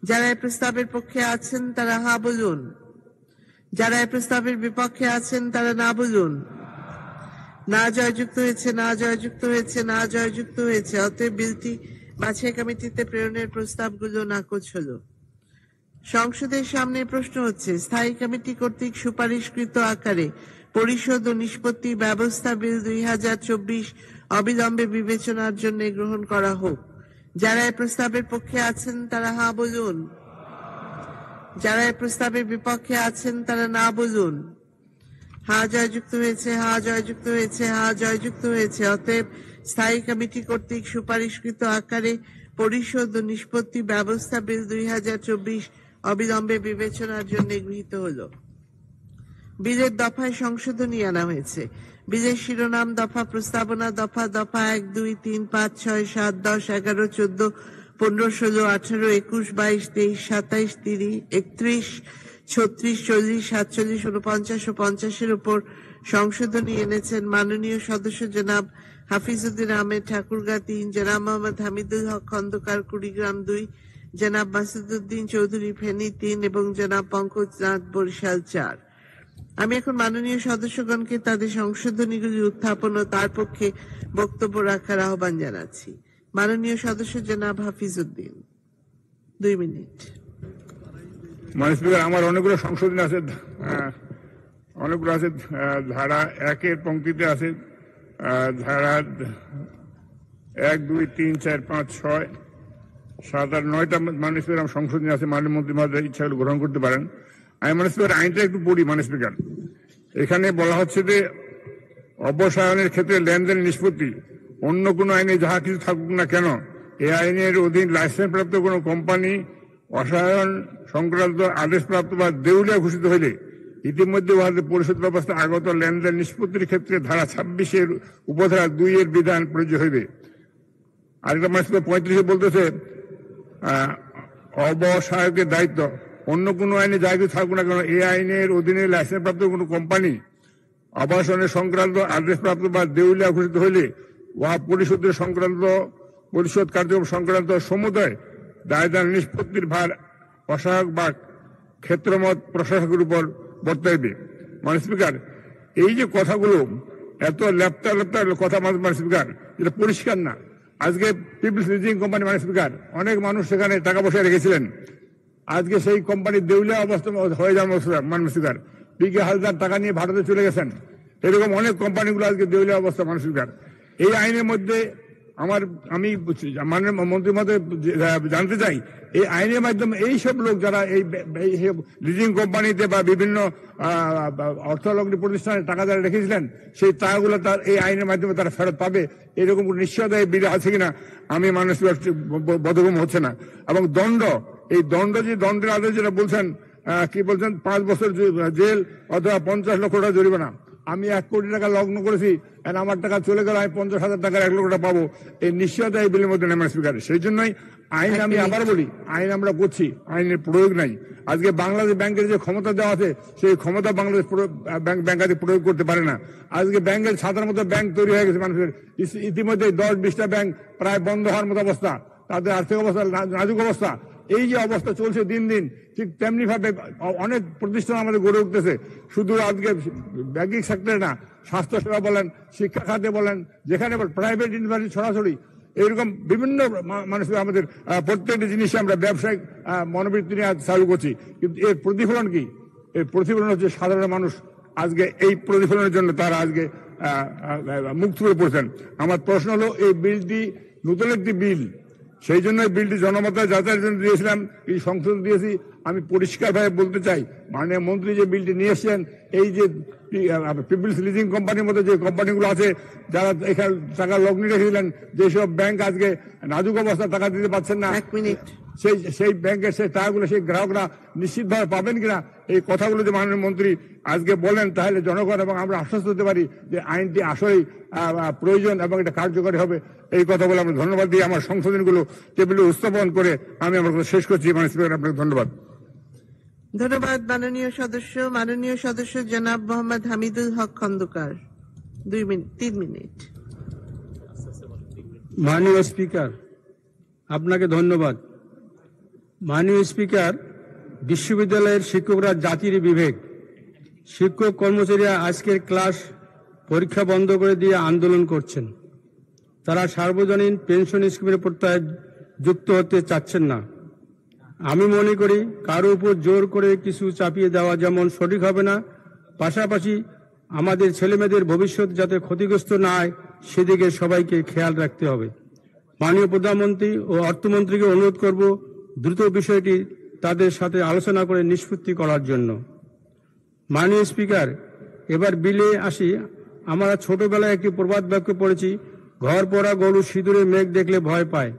যারা এই প্রস্তাবের পক্ষে আছেন তারা হা বলুন, যারা এই প্রস্তাবের বিপক্ষে আছেন তারা না বলুন। না জয়যুক্ত হয়েছে, না জয়যুক্ত হয়েছে, না জয়যুক্ত হয়েছে। অতএব বিলটি বাছাই কমিটিতে প্রেরণের প্রস্তাবগুলো নাকচ হলো। সংসদের সামনে প্রশ্ন হচ্ছে, স্থায়ী কমিটি কর্তৃক সুপারিশকৃত আকারে পরিশোধ ও নিষ্পত্তি ব্যবস্থা বিল 2024 অবিলম্বে বিবেচনার জন্য গ্রহণ করা হোক। যারা এই প্রস্তাবের পক্ষে আছেন তারা হা বলুন, যারা এই প্রস্তাবের বিপক্ষে আছেন তারা না বলুন। হা জয়যুক্ত হয়েছে, হা জয়যুক্ত হয়েছে, হা জয়যুক্ত হয়েছে। অতএব স্থায়ী কমিটি কর্তৃক সুপারিশকৃত আকারে পরিশোধ ও নিষ্পত্তি ব্যবস্থা বিল 2024 অবিলম্বে বিবেচনার জন্য গৃহীত হলো। বিলের দফায় সংশোধনী আনা হয়েছে। বিলের শিরোনাম, দফা, প্রস্তাবনা, দফা, দফা 1, 2, 3, 5, 6, 7, 10, 11, 14, 15, 16, 18, 21, 22, 23, 27, 30, 31, 36, 40, 47, 49 ও 50-এর উপর সংশোধনী এনেছেন মাননীয় সদস্য জনাব হাফিজউদ্দিন আহমেদ ঠাকুরগাঁ 3, জনাব মোহাম্মদ হামিদুল হক খন্দকার কুড়িগ্রাম 2, জনাব মাসুদউদ্দিন চৌধুরী ফেনী 3 এবং জনাব পঙ্কজ নাথ বরিশাল 4। আমি এখন মাননীয় সদস্যগণকে তাদের সংশোধনীগুলি উত্থাপন ও তার পক্ষে বক্তব্য রাখার আহ্বান জানাচ্ছি। মাননীয় সদস্য জনাব হাফিজউদ্দিন, 2 মিনিট। মাননীয় স্পিকার, আমার অনেকগুলো সংশোধনী আছে, অনেকগুলো আছে। ধারা 1-এর পংক্তিতে আছে ধারা 1, 2, 3, 4, 5, 6, 7 আর 9টা মাননীয় স্পিকার আমার সংশোধনী আছে। মাননীয় মন্ত্রী মহোদয় ইচ্ছা হলে গ্রহণ করতে পারেন। আমি মাননীয় স্পিকার আইনটা একটু পড়ি। মাননীয় স্পিকার, এখানে বলা হচ্ছে যে অবসায়নের ক্ষেত্রে লেনদেন নিষ্পত্তি অন্য কোনো আইনে যাহা কিছু থাকুক না কেন, এই আইনের অধীন লাইসেন্স প্রাপ্ত কোনো কোম্পানি অসহায়ন সংক্রান্ত আদেশপ্রাপ্ত বা দেউলিয়া ঘোষিত হইলে ইতিমধ্যে উহাদের পরিশোধ ব্যবস্থা আগত লেনদেন নিষ্পত্তির ক্ষেত্রে ধারা 26-এর উপধারা 2-এর বিধান প্রযোজ্য হইবে। আরেকটা মাননীয় 35-এ বলতেছে অবসায়কের দায়িত্ব অন্য কোনো আইনে যা কিছু থাকুক না কেন, এই আইনের অধীনে লাইসেন্স প্রাপ্ত কোনো কোম্পানি আবাসনের সংক্রান্ত আদেশপ্রাপ্ত বা দেউলিয়া ঘোষিত হইলে উহা পরিশোধ কার্যক্রম সংক্রান্ত সমুদয় দায়দান নিষ্পত্তির ভার অসহায়ক বা ক্ষেত্রমত প্রশাসকের উপর বর্তাইবে। মাননীয় স্পিকার, এই যে কথাগুলো এত লেপ্তা কথা, মাননীয় স্পিকার, এটা পরিষ্কার না। আজকে পিপলস লিজিং কোম্পানি, মাননীয় স্পিকার, অনেক মানুষ সেখানে টাকা পয়সা রেখেছিলেন। আজকে সেই কোম্পানির দেউলিয়া অবস্থা হয়ে যাওয়ার মাননীয় স্পিকার, পিকে হালদার টাকা নিয়ে ভারতে চলে গেছেন। এরকম অনেক কোম্পানিগুলো আজকে দেউলিয়া অবস্থা। মাননীয় স্পিকার, এই আইনের মধ্যে আমি মাননীয় মন্ত্রীর মধ্যে জানতে চাই, এই আইনের মাধ্যমে এই সব লোক যারা এই লিজিং কোম্পানিতে বা বিভিন্ন অর্থলগ্নি প্রতিষ্ঠানে টাকা যারা রেখেছিলেন, সেই টাকাগুলো তার এই আইনের মাধ্যমে তারা ফেরত পাবে, এরকম নিশ্চয়তা এই বিলে আছে কিনা আমি মাননীয় স্পিকার বোধগম্য হচ্ছে না। এবং দণ্ড, এই দণ্ডের আদেশ যেটা বলছেন, কি বলছেন, 5 বছর জেল অথবা 50 লক্ষ টাকা জরিমানা। আমি 1 কোটি টাকা লগ্ন করেছি, আমার টাকা চলে গেল, আমি 50,000 টাকার 1 লক্ষ টাকা পাবো, এই নিশ্চয়তা এই বিলের মধ্যে নেই। স্পিকার, সেই জন্যই আইন, আমি আবার বলি, আইন আমরা করছি, আইনের প্রয়োগ নাই। আজকে বাংলাদেশ ব্যাংকের যে ক্ষমতা দেওয়া আছে, সেই ক্ষমতা বাংলাদেশ ব্যাংক আজ প্রয়োগ করতে পারে না। আজকে ব্যাংকের ছাতার মতো ব্যাংক তৈরি হয়ে গেছে মানুষের। ইতিমধ্যে 10-20টা ব্যাংক প্রায় বন্ধ হওয়ার মতো অবস্থা, তাদের আর্থিক অবস্থা নাজুক অবস্থা। এই যে অবস্থা চলছে দিন দিন, ঠিক তেমনি ভাবে অনেক প্রতিষ্ঠান আমাদের গড়ে উঠতেছে। শুধু আজকে ব্যাংকিং সেক্টরে না, স্বাস্থ্য সেবা বলেন, শিক্ষা খাতে বলেন, যেখানে প্রাইভেট ইউনিভার্সিটি ছড়াছড়ি, এরকম বিভিন্ন মানুষের আমাদের প্রত্যেকটি জিনিসে আমরা ব্যবসায়িক মনোবৃত্তি নিয়ে চালু করছি। কিন্তু এর প্রতিফলন কি? এর প্রতিফলন হচ্ছে সাধারণ মানুষ আজকে এই প্রতিফলনের জন্য তারা আজকে মুখ থুবড়ে পড়ছেন। আমার প্রশ্ন হলো, এই বিলটি নতুন একটি বিল, সেই জন্য এই বিলটি জনমত যাচাইয়ের জন্য দিয়েছিলাম, এই সংশোধন দিয়েছি। আমি পরিষ্কারভাবে বলতে চাই, মাননীয় মন্ত্রী যে বিলটি নিয়ে এসেছেন, এই যে পিপলস লিজিং কোম্পানির মধ্যে যে কোম্পানিগুলো আছে যারা এখানে টাকা লগ্নি রেখেছিলেন, যেসব ব্যাংক আজকে নাজুক অবস্থা টাকা দিতে পারছেন না, সেই ব্যাংকের সেই টাকাগুলো সেই গ্রাহকরা নিশ্চিতভাবে পাবেন কিনা, এই কথাগুলো যে মাননীয় মন্ত্রী আজকে বলেন, তাহলে জনগণ এবং আমরা আশ্বস্ত হতে পারি যে আইনটি আসলেই প্রয়োজন এবং এটা কার্যকরী হবে। এই কথা বলে আমরা ধন্যবাদ দিয়ে আমার সংশোধনগুলো টেবিলে উপস্থাপন করে আমি আমার কথা শেষ করছি। মাননীয় স্পিকার, আপনাকে ধন্যবাদ। ধন্যবাদ মাননীয় সদস্য জনাব মোহাম্মদ হামিদুল হক খন্দকার, 3 মিনিট। মাননীয় স্পিকার, আপনাকে ধন্যবাদ। মাননীয় স্পিকার, বিশ্ববিদ্যালয়ের শিক্ষকরা জাতির বিবেক। শিক্ষক কর্মচারীরা আজকের ক্লাস পরীক্ষা বন্ধ করে দিয়ে আন্দোলন করছেন। তারা সার্বজনীন পেনশন স্কিমের প্রত্যয় যুক্ত হতে চাচ্ছেন না। আমি মনে করি কারো উপর জোর করে কিছু চাপিয়ে দেওয়া যেমন সঠিক হবে না, পাশাপাশি আমাদের ছেলেমেয়েদের ভবিষ্যৎ যাতে ক্ষতিগ্রস্ত না হয় সেদিকে সবাইকে খেয়াল রাখতে হবে। মাননীয় প্রধানমন্ত্রী ও অর্থমন্ত্রীকে অনুরোধ করব দ্রুত বিষয়টি তাদের সাথে আলোচনা করে নিষ্পত্তি করার জন্য। মাননীয় স্পিকার, এবার বিলে আসি। আমরা ছোটবেলায় একটি প্রবাদ বাক্য পড়েছি, ঘর পড়া গরু সিঁদুরে মেঘ দেখলে ভয় পায়।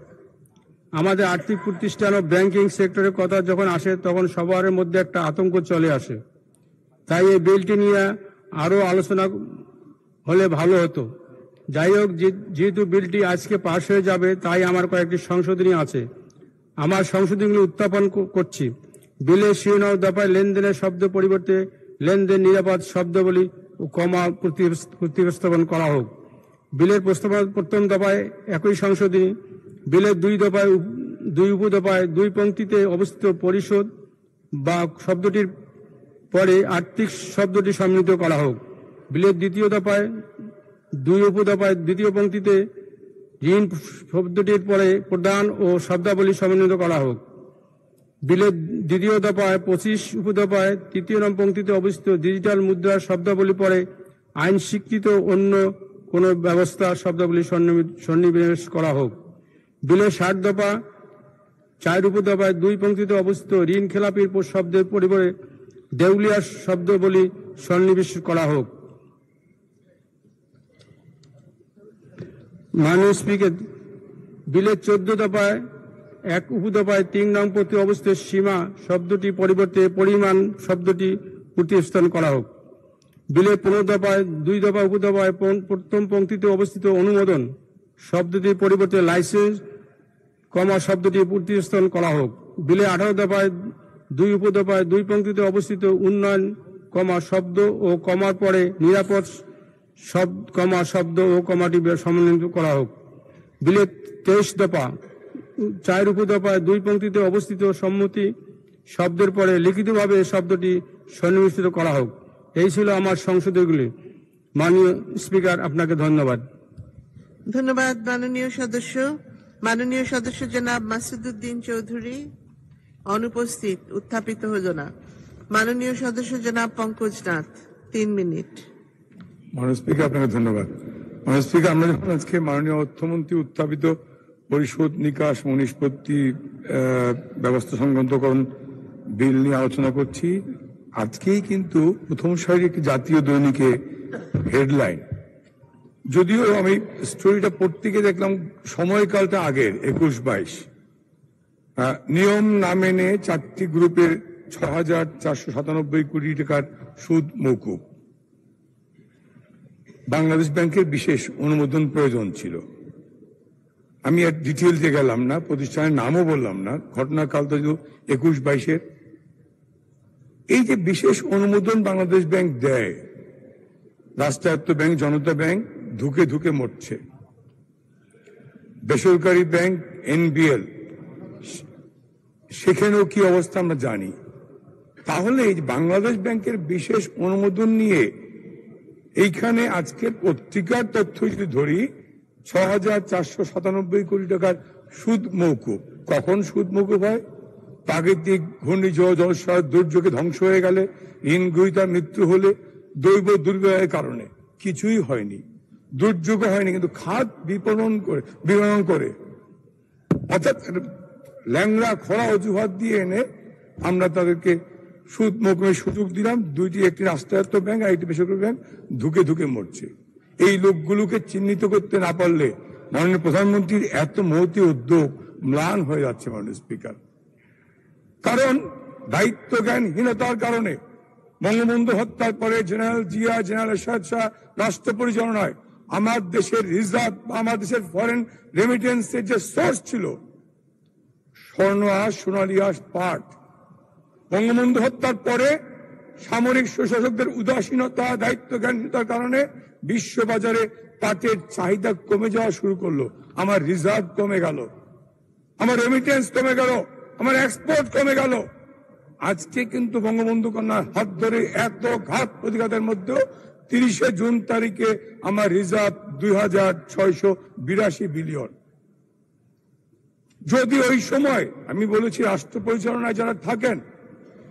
আমাদের আর্থিক প্রতিষ্ঠান ও ব্যাংকিং সেক্টরের কথা যখন আসে তখন সবার মধ্যে একটা আতঙ্ক চলে আসে। তাই এই বিলটি নিয়ে আরো আলোচনা হলে ভালো হতো। যাই হোক, যেহেতু বিলটি আজকে পাশ হয়ে যাবে, তাই আমার কয়েকটি সংশোধনী আছে। আমার সংশোধনীগুলো উত্থাপন করছি। বিলের শিরোনাম দফায় লেনদেনের শব্দ পরিবর্তে লেনদেন নিরাপদ শব্দাবলী ও কমা প্রতিস্থাপন করা হোক। বিলের প্রথম দফায় একই সংশোধনী। বিলের 2 উপদফায় 2 পংক্তিতে অবস্থিত পরিশোধ বা শব্দটির পরে আর্থিক শব্দটি সম্মিলিত করা হোক। বিলের 2য় দফায় 2 উপদফায় 2য় পংক্তিতে ঋণ শব্দটির পরে প্রদান ও শব্দাবলী সমন্বিত করা হোক। বিলের 2য় দফায় 25 উপদফায় 3য় নং পংক্তিতে অবস্থিত ডিজিটাল মুদ্রার শব্দাবলী পরে আইন স্বীকৃত অন্য কোন ব্যবস্থা শব্দাবলী সন্নিবেশ করা হোক। বিলের 60 দফা 4 উপদফায় 2 পংক্তিতে অবস্থিত ঋণ খেলাপির শব্দের পরিবর্তে দেউলিয়া শব্দাবলী সন্নিবেশ করা হোক। মাননীয় স্পিকার, বিলের 14 দফায় 1 উপদফায় 3 নং পংক্তিতে অবস্থিত সীমা শব্দটি পরিবর্তে পরিমাণ শব্দটি প্রতিস্থাপন করা হোক। বিলের 15 দফায় 2 দফা উপদফায় প্রথম পংক্তিতে অবস্থিত অনুমোদন শব্দটির পরিবর্তে লাইসেন্স কমা শব্দটি প্রতিস্থাপন করা হোক। বিলে 18 দফায় 2 উপদফায় 2 পংক্তিতে অবস্থিত উন্নয়ন কমা শব্দ ও কমার পরে নিরাপদ কমা শব্দ ও কমাটি সমন্বিত করা হোক। বিলে 23 দফা 4 উপদফায় 2 পংক্তিতে অবস্থিত সম্মতি শব্দের পরে লিখিতভাবে শব্দটি সন্নিবেশিত করা হোক। এই ছিল আমার সংশোধনীগুলি। মাননীয় স্পিকার, আপনাকে ধন্যবাদ। ধন্যবাদ মাননীয় সদস্য জনাব মাসুদউদ্দিন চৌধুরী অনুপস্থিত, উত্থাপিত হল না। মাননীয় সদস্য জনাব পঙ্কজ নাথ, 3 মিনিট। মাননীয় স্পিকার, আপনাকে ধন্যবাদ। মাননীয় স্পিকার, আমরা যখন আজকে মাননীয় অর্থমন্ত্রী উত্থাপিত পরিশোধ নিকাশ ও নিষ্পত্তি ব্যবস্থা সংক্রান্তকরণ বিল নিয়ে আলোচনা করছি, আজকেই কিন্তু প্রথম সারির একটি জাতীয় দৈনিকে হেডলাইন, যদিও আমি স্টোরিটা পড়তে গিয়ে দেখলাম সময়কালটা আগের 21-22, নিয়ম না মেনে 4টি গ্রুপের 6,497 কোটি টাকার সুদ মওকুফ। বাংলাদেশ ব্যাংকের বিশেষ অনুমোদন প্রয়োজন ছিল। আমি আর ডিটেইলসে গেলাম না, প্রতিষ্ঠানের নামও বললাম না, ঘটনাকালটা 21-22-এর। এই যে বিশেষ অনুমোদন বাংলাদেশ ব্যাংক দেয়, রাষ্ট্রায়ত্ত ব্যাংক জনতা ব্যাংক ধুকে ধুকে মরছে। বেসরকারি ব্যাংক NBL, সেখানেও কি অবস্থা আমরা জানি। তাহলে এই বাংলাদেশ ব্যাংকের বিশেষ অনুমোদন নিয়ে এইখানে আজকে পত্রিকার তথ্য যদি ধরি, 6,497 কোটি টাকার সুদ মওকুফ। কখন সুদ মওকুফ হয়? প্রাকৃতিক ঘূর্ণিঝড়, জলস্রোত, দুর্যোগে ধ্বংস হয়ে গেলে, ঋণ গ্রহীতার মৃত্যু হলে, দৈব দুর্ব্যয়ের কারণে। কিছুই হয়নি, দুর্যোগ হয়নি, কিন্তু খাত বিপণন করে অর্থাৎ ল্যাংড়া খোলা অজুহাত দিয়ে এনে আমরা তাদেরকে সুদ মৌকুমের সুযোগ দিলাম। দুইটি, একটি রাষ্ট্রায়ত্ত ব্যাংক আর একটি বেসরকারি ব্যাংক ধুকে ধুকে মরছে। এই লোকগুলোকে চিহ্নিত করতে না পারলে মাননীয় প্রধানমন্ত্রীর এত মহতী উদ্যোগ ম্লান হয়ে যাচ্ছে মাননীয় স্পিকার। কারণ দায়িত্ব জ্ঞানহীনতার কারণে বঙ্গবন্ধু হত্যার পরে জেনারেল জিয়া, জেনারেল এরশাদ শাহ রাষ্ট্র পরিচালনায় আমার দেশের রিজার্ভ, আমার দেশের ফরেন রেমিটেন্সের যে সোর্স ছিল, স্বর্ণ আঁশ, সোনালী আঁশ, পাট, বঙ্গবন্ধু হত্যার পরে সামরিক শাসকদের উদাসীনতা, দায়িত্ব জ্ঞানহীনতার কারণে বিশ্ববাজারে পাটের চাহিদা কমে যাওয়া শুরু করলো। আমার রিজার্ভ কমে গেল, আমার রেমিটেন্স কমে গেল, আমার এক্সপোর্ট কমে গেল। আজকে কিন্তু বঙ্গবন্ধু কন্যার হাত ধরে এত ঘাত প্রতিঘাতের মধ্যেও 30শে জুন তারিখে আমার রিজার্ভ 2682 বিলিয়ন। যদি ওই সময় আমি বলেছি রাষ্ট্র পরিচালনায় যারা থাকেন,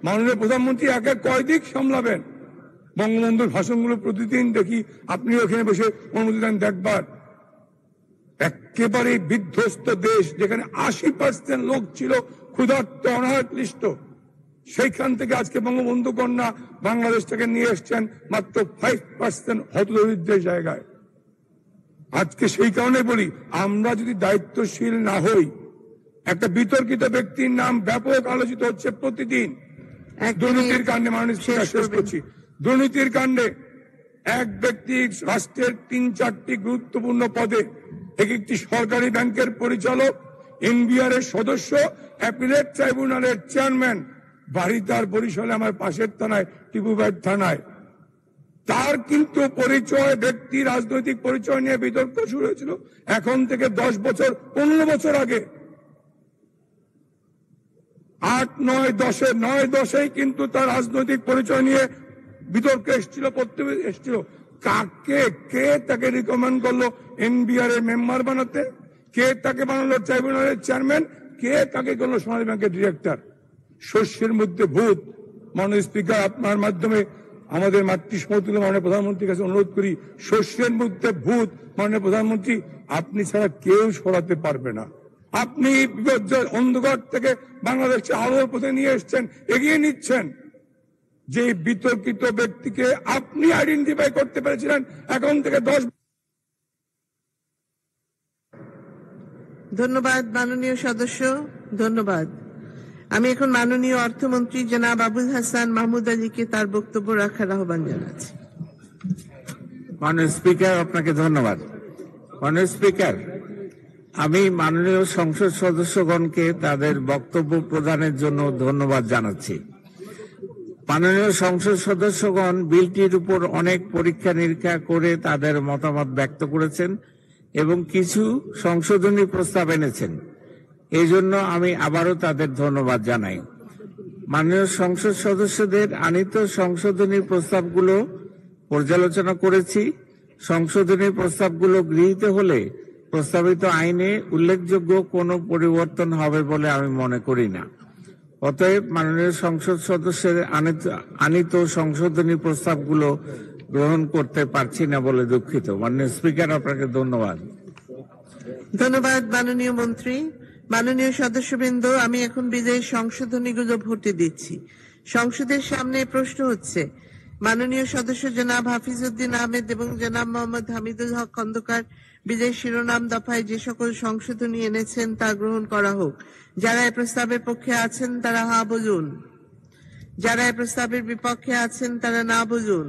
মাননীয় প্রধানমন্ত্রী একে কয় দিক সামলাবেন। বঙ্গবন্ধুর ভাষণগুলো প্রতিদিন দেখি, আপনি ওখানে বসে অনুমতি দেন দেখবার। একেবারে বিধ্বস্ত দেশ, যেখানে 80% লোক ছিল ক্ষুধার্ত, অনাহারক্লিষ্ট, সেইখান থেকে আজকে বঙ্গবন্ধু কন্যা বাংলাদেশটাকে নিয়ে এসছেন মাত্র 5% হতদরিদ্রের জায়গায়। আজকে সেই কারণে বলি, আমরা যদি দায়িত্বশীল না হই, একটা বিতর্কিত ব্যক্তির নাম ব্যাপক আলোচিত হচ্ছে প্রতিদিন দুর্নীতির কাণ্ডে। মাননীয় স্পিকার, শেষ করছি। দুর্নীতির কাণ্ডে এক ব্যক্তি রাষ্ট্রের 3-4টি গুরুত্বপূর্ণ পদে, একটি সরকারি ব্যাংকের পরিচালক, এনবিআর এর সদস্য, অ্যাপিলেট ট্রাইব্যুনালের চেয়ারম্যান, বাড়ি তার বরিশালে আমার পাশের থানায়, টিপুবাইট থানায়। তার কিন্তু পরিচয়, ব্যক্তি রাজনৈতিক পরিচয় নিয়ে বিতর্ক শুরু হয়েছিল এখন থেকে 10 বছর, 15 বছর আগে। 8-9-10 কিন্তু তার রাজনৈতিক পরিচয় নিয়ে বিতর্ক এসেছিল, প্রত্যেক এসেছিল। কে তাকে রিকমেন্ড করলো এনবিআর এর মেম্বার বানাতে, কে তাকে বানালো ট্রাইব্যুনালের চেয়ারম্যান, কে তাকে করলো সোনালী ব্যাংকের ডিরেক্টর। শস্যের মধ্যে ভূত। মাননীয় স্পিকার, আপনার মাধ্যমে আমাদের মাতৃসমতুল্য মাননীয় প্রধানমন্ত্রীর কাছে অনুরোধ করি, শস্যের মধ্যে ভূত মাননীয় প্রধানমন্ত্রী আপনি ছাড়া কেউ সরাতে পারবে না। আপনি বিপর্যয় অন্ধকার থেকে বাংলাদেশকে আলোর পথে নিয়ে এসছেন, এগিয়ে নিচ্ছেন। যে বিতর্কিত ব্যক্তিকে আপনি আইডেন্টিফাই করতে পেরেছিলেন এখন থেকে 10। ধন্যবাদ মাননীয় সদস্য, ধন্যবাদ। আমি এখন মাননীয় অর্থমন্ত্রী জনাব আবুল হাসান মাহমুদ আলীকে তার বক্তব্য রাখার আহ্বান জানাচ্ছি। মাননীয় স্পিকার, আপনাকে ধন্যবাদ। মাননীয় স্পিকার, আমি মাননীয় সংসদ সদস্যগণকে তাদের বক্তব্য প্রদানের জন্য ধন্যবাদ জানাচ্ছি। মাননীয় সংসদ সদস্যগণ বিলটির উপর অনেক পরীক্ষা নিরীক্ষা করে তাদের মতামত ব্যক্ত করেছেন এবং কিছু সংশোধনী প্রস্তাব এনেছেন। এই জন্য আমি আবারও তাদের ধন্যবাদ জানাই। মাননীয় সংসদ সদস্যদের আনিত সংশোধনী প্রস্তাবগুলো পর্যালোচনা করেছি। সংশোধনী প্রস্তাবগুলো গৃহীত হলে প্রস্তাবিত আইনে উল্লেখযোগ্য কোনো পরিবর্তন হবে বলে আমি মনে করি না। অতএব মাননীয় সংসদ সদস্যের আনিত সংশোধনী প্রস্তাবগুলো গ্রহণ করতে পারছি না বলে দুঃখিত। মাননীয় স্পিকার, আপনাকে ধন্যবাদ। ধন্যবাদ মাননীয় মন্ত্রী। মাননীয় সদস্যবৃন্দ, আমি এখন বিলের সংশোধনীগুলো ভোটে দিচ্ছি। সংসদের সামনে প্রশ্ন হচ্ছে, মাননীয় সদস্য জনাব হাফিজউদ্দিন আহমেদ এবং জনাব মোহাম্মদ হামিদুল হক খন্দকার বিলের শিরোনাম দফায় যে সকল সংশোধনী এনেছেন তা গ্রহণ করা হোক। যারা এই প্রস্তাবের পক্ষে আছেন তারা হা বলুন, যারা এই প্রস্তাবের বিপক্ষে আছেন তারা না বলুন।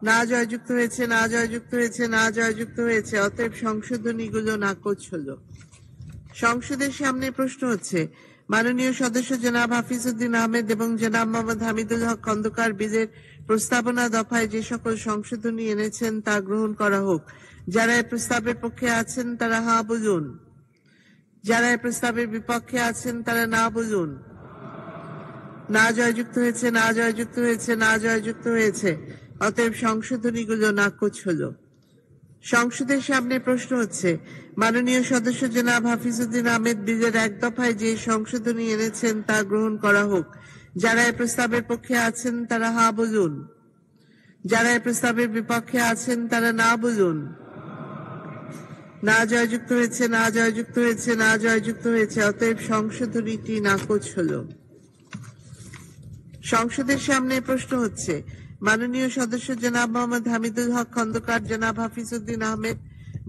না জয়যুক্ত হয়েছে, না জয়যুক্ত হয়েছে, না জয়যুক্ত হয়েছে। অতএব সংশোধনীগুলো নাকচ হলো। সংসদের সামনে প্রশ্ন হচ্ছে, মাননীয় সদস্য জনাব হাফিজউদ্দিন আহমেদ এবং জনাব মোহাম্মদ হামিদুল হক খন্দকার বিলের প্রস্তাবনা দফায় যে সকল সংশোধনী এনেছেন তা গ্রহণ করা হোক। যারা এই প্রস্তাবের পক্ষে আছেন তারা হা বলুন, যারা এই প্রস্তাবের বিপক্ষে আছেন তারা না বলুন। না জয়যুক্ত হয়েছে, না জয়যুক্ত হয়েছে, না জয়যুক্ত হয়েছে। অতএব সংশোধনীগুলো নাকচ হলো। সংসদের সামনে প্রশ্ন হচ্ছে, মাননীয় সদস্য জনাব হাফিজউদ্দিন আহমেদ বিলের 1 দফায় যে সংশোধনী এনেছেন তা গ্রহণ করা হোক। যারা এই প্রস্তাবের পক্ষে আছেন তারা হা বলুন, যারা এই প্রস্তাবের বিপক্ষে আছেন তারা না বলুন। না জয়যুক্ত হয়েছে, না জয়যুক্ত হয়েছে, না জয়যুক্ত হয়েছে। অতএব সংশোধনীটি নাকচ হলো। সংসদের সামনে প্রশ্ন হচ্ছে মাননীয় সদস্য জনাব মোহাম্মদ হামিদুল হক খন্দকার জনাব হাফিজউদ্দিন আহমেদ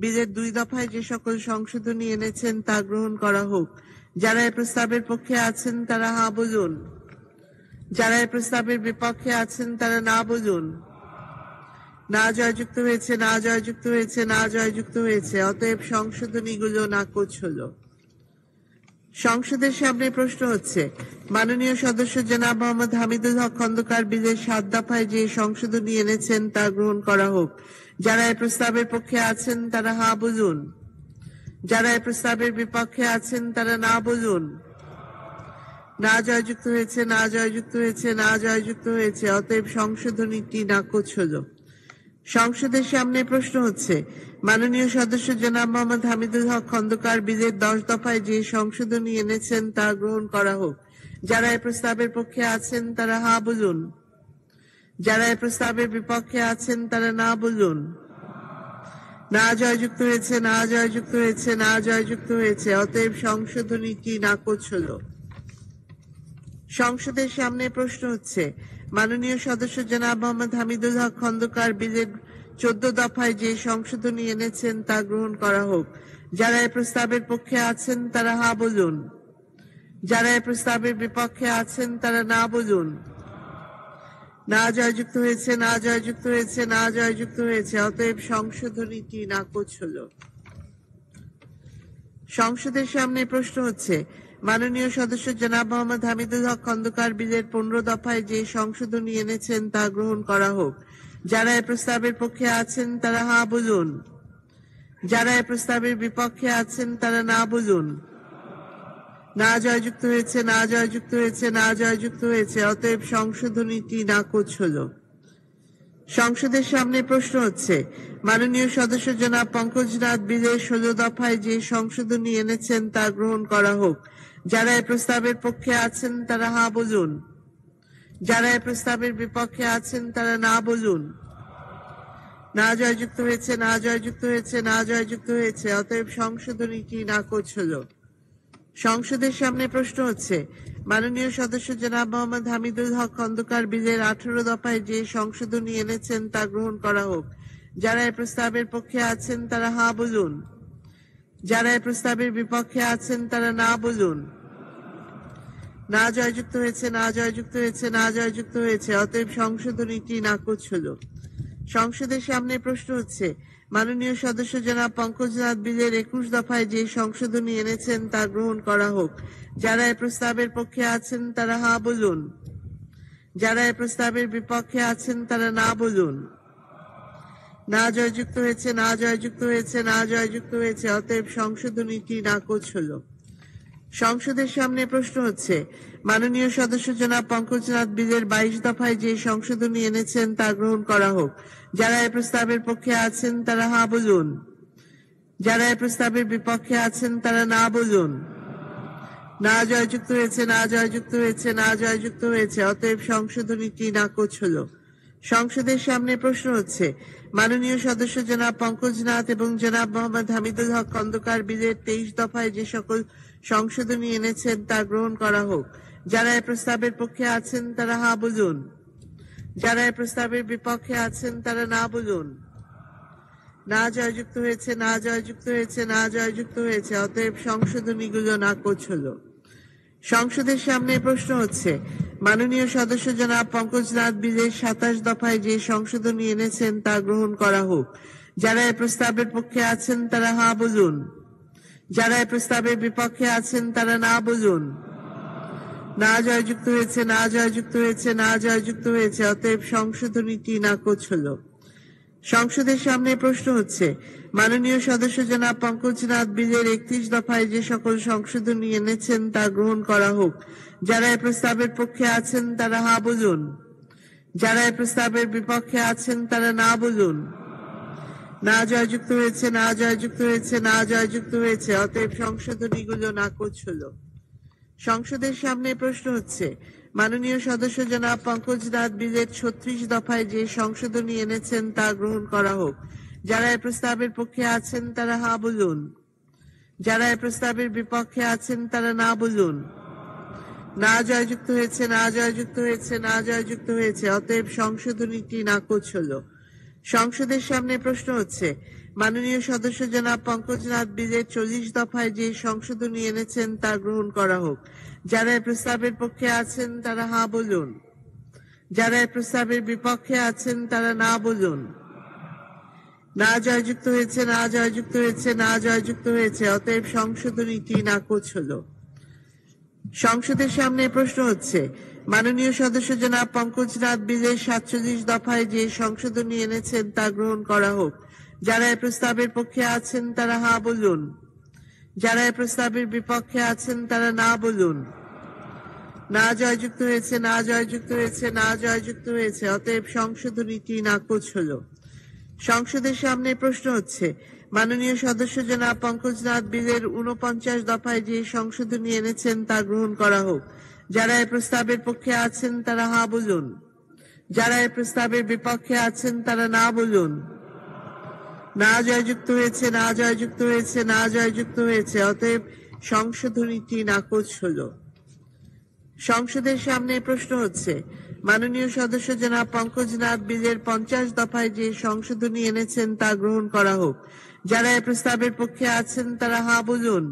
বিলের 2 দফায় যে সকল সংশোধনী এনেছেন তা গ্রহণ করা হোক। যারা এই প্রস্তাবের পক্ষে আছেন তারা হা বলুন, যারা এই প্রস্তাবের বিপক্ষে আছেন তারা না বলুন। না জয়যুক্ত হয়েছে, না জয়যুক্ত হয়েছে, না জয়যুক্ত হয়েছে। অতএব সংশোধনীগুলো নাকচ হলো। সংসদের সামনে প্রশ্ন হচ্ছে মাননীয় সদস্য জনাব মোহাম্মদ হামিদুল হক খন্দকার বিলের 7 দফায় যে সংশোধনী এনেছেন তা গ্রহণ করা হোক। যারা এই প্রস্তাবের পক্ষে আছেন তারা হা বলুন, যারা এই প্রস্তাবের বিপক্ষে আছেন তারা না বলুন। না জয়যুক্ত হয়েছে, না জয়যুক্ত হয়েছে, না জয়যুক্ত হয়েছে। অতএব সংশোধনীটি নাকচ হলো। সংসদের সামনে প্রশ্ন হচ্ছে মাননীয় সদস্য জনাব মোহাম্মদ হামিদুল হক খন্দকার বিলের 10 দফায় যে সংশোধনী এনেছেন তা গ্রহণ করা হোক। যারা এই প্রস্তাবের পক্ষে আছেন তারা হা বলুন, যারা এই প্রস্তাবের বিপক্ষে আছেন তারা না বলুন। না জয়যুক্ত হয়েছে, না জয়যুক্ত হয়েছে, না জয়যুক্ত হয়েছে। অতএব সংশোধনীটি নাকচ হলো। সংসদের সামনে প্রশ্ন হচ্ছে মাননীয় সদস্য জনাব মোহাম্মদ হামিদুল হক খন্দকার বিলের 14 দফায় যে সংশোধনী এনেছেন তা গ্রহণ করা হোক। যারা এই প্রস্তাবের পক্ষে আছেন তারা হা বলুন, যারা এই প্রস্তাবের বিপক্ষে আছেন তারা না বলুন। না জয়যুক্ত হয়েছে, না জয়যুক্ত হয়েছে, না জয়যুক্ত হয়েছে। অতএব সংশোধনীটি নাকচ হলো। সংসদের সামনে প্রশ্ন হচ্ছে মাননীয় সদস্য জনাব মোহাম্মদ হামিদুল হক খন্দকার বিলের 15 দফায় যে সংশোধনী এনেছেন তা গ্রহণ করা হোক। যারা এই প্রস্তাবের পক্ষে আছেন তারা হা বলুন, যারা এই প্রস্তাবের বিপক্ষে আছেন তারা না বলুন। না জয়যুক্ত হয়েছে, না জয়যুক্ত হয়েছে, না জয়যুক্ত হয়েছে। অতএব সংশোধনীটি নাকচ হলো। সংসদের সামনে প্রশ্ন হচ্ছে মাননীয় সদস্য জনাব পঙ্কজনাথ বিলের 16 দফায় যে সংশোধনী এনেছেন তা গ্রহণ করা হোক। যারা এই প্রস্তাবের পক্ষে আছেন তারা হা বলুন, যারা এই প্রস্তাবের বিপক্ষে আছেন তারা না বলুন। না জয়যুক্ত হয়েছে, না জয়যুক্ত হয়েছে, না জয়যুক্ত হয়েছে। অতএব সংশোধনীটি নাকচ হলো। সংসদের সামনে প্রশ্ন হচ্ছে মাননীয় সদস্য জনাব মোহাম্মদ হামিদুল হক খন্দকার বিলের 18 দফায় যে সংশোধনী এনেছেন তা গ্রহণ করা হোক। যারা এই প্রস্তাবের পক্ষে আছেন তারা হা বলুন, যারা এই প্রস্তাবের বিপক্ষে আছেন তারা না বলুন। না জয়যুক্ত হয়েছে, না জয়যুক্ত হয়েছে, না জয়যুক্ত হয়েছে। অতএব সংশোধনীটি নাকচ হলো। সংসদের সামনে প্রশ্ন হচ্ছে মাননীয় সদস্য জনাব পঙ্কজনাথ বিলের 21 দফায় যে সংশোধনী এনেছেন তা গ্রহণ করা হোক। যারা এই প্রস্তাবের পক্ষে আছেন তারা হা বলুন, যারা এই প্রস্তাবের বিপক্ষে আছেন তারা না বলুন। না জয়যুক্ত হয়েছে, না জয়যুক্ত হয়েছে, না জয়যুক্ত হয়েছে। অতএব সংশোধনীটি নাকচ হলো। সংসদের সামনে প্রশ্ন হচ্ছে মাননীয় সদস্য জনাব পঙ্কজনাথ বিলের 22 দফায় যে সংশোধনী এনেছেন তা গ্রহণ করা হোক। যারা এই প্রস্তাবের পক্ষে আছেন তারা হা বলুন, যারা এই প্রস্তাবের বিপক্ষে আছেন তারা না বলুন। না জয়যুক্ত হয়েছে, না জয়যুক্ত হয়েছে, না জয়যুক্ত হয়েছে। অতএব সংশোধনীটি নাকচ হলো। সংসদের সামনে প্রশ্ন হচ্ছে মাননীয় সদস্য জনাব পঙ্কজনাথ এবং জনাব মোহাম্মদ হামিদুল হক খন্দকার বিলের 23 দফায় যে সকল সংশোধনী এনেছেন তা গ্রহণ করা হোক। যারা এই প্রস্তাবের পক্ষে আছেন তারা হা বলুন, যারা এই প্রস্তাবের বিপক্ষে আছেন তারা না বলুন। না জয়যুক্ত হয়েছে, না জয়যুক্ত হয়েছে, না জয়যুক্ত হয়েছে। অতএব সংশোধনীগুলো নাকচ হলো। সংসদের সামনে প্রশ্ন হচ্ছে মাননীয় সদস্য জনাব পঙ্কজনাথ বিলের 27 দফায় যে সংশোধনী এনেছেন তা গ্রহণ করা হোক। যারা এই প্রস্তাবের পক্ষে আছেন তারা হা বলুন, যারা এই প্রস্তাবের বিপক্ষে আছেন তারা না বলুন। না জয়যুক্ত হয়েছে, না জয়যুক্ত হয়েছে, না জয়যুক্ত হয়েছে। অতএব সংশোধনীটি নাকচ হলো। সংসদের সামনে প্রশ্ন হচ্ছে মাননীয় সদস্য জনাব পঙ্কজনাথ বিলের 31 দফায় যে সকল সংশোধনী এনেছেন তা গ্রহণ করা হোক। যারা এই প্রস্তাবের পক্ষে আছেন তারা হা বলুন, যারা এই প্রস্তাবের বিপক্ষে আছেন তারা না বলুন। না জয়যুক্ত হয়েছে, না জয়যুক্ত হয়েছে, না জয়যুক্ত হয়েছে। অতএব সংশোধনীগুলো নাকচ হলো। সংসদের সামনে প্রশ্ন হচ্ছে মাননীয় সদস্য জনাব পঙ্কজনাথ বিলের 36 দফায় যে সংশোধনী এনেছেন তা গ্রহণ করা হোক। যারা এই প্রস্তাবের পক্ষে আছেন তারা হা বলুন, যারা এই প্রস্তাবের বিপক্ষে আছেন তারা না বলুন। না জয়যুক্ত হয়েছে, না জয়যুক্ত হয়েছে, না জয়যুক্ত হয়েছে। অতএব সংশোধনীটি নাকচ হলো। সংসদের সামনে প্রশ্ন হচ্ছে, মাননীয় সদস্য জনাব পঙ্কজনাথ বিলের 40 দফায় যে সংশোধনী এনেছেন তা গ্রহণ করা হোক। যারা এই প্রস্তাবের পক্ষে আছেন তারা হা বলুন, যারা এই প্রস্তাবের বিপক্ষে আছেন তারা না বলুন। না জয়যুক্ত হয়েছে, না জয়যুক্ত হয়েছে, না জয়যুক্ত হয়েছে। অতএব সংশোধনীটি নাকচ হলো। সংসদের সামনে প্রশ্ন হচ্ছে, মাননীয় সদস্য জনাব পঙ্কজনাথ বিলের 47 দফায় যে সংশোধনী এনেছেন তা গ্রহণ করা হোক। যারা এই প্রস্তাবের পক্ষে আছেন তারা হা বলুন, যারা এই প্রস্তাবের বিপক্ষে আছেন তারা না বলুন। না জয়যুক্ত হয়েছে, না জয়যুক্ত হয়েছে, না জয়যুক্ত হয়েছে। অতএব সংশোধনীটি নাকচ হলো। সংসদের সামনে প্রশ্ন হচ্ছে, মাননীয় সদস্য জনাব পঙ্কজনাথ বিলের 49 দফায় যে সংশোধনী এনেছেন তা গ্রহণ করা হোক। যারা এই প্রস্তাবের পক্ষে আছেন তারা হা বলুন, যারা এই প্রস্তাবের বিপক্ষে আছেন তারা না বলুন। না জয়যুক্ত হয়েছে, না জয়যুক্ত হয়েছে, না জয়যুক্ত হয়েছে। অতএব সংশোধনীটি নাকচ হলো। সংসদের সামনে প্রশ্ন হচ্ছে, মাননীয় সদস্য জনাব পঙ্কজনাথ বিলের 50 দফায় যে সংশোধনী এনেছেন তা গ্রহণ করা হোক। যারা এই প্রস্তাবের পক্ষে আছেন তারা হা বলুন,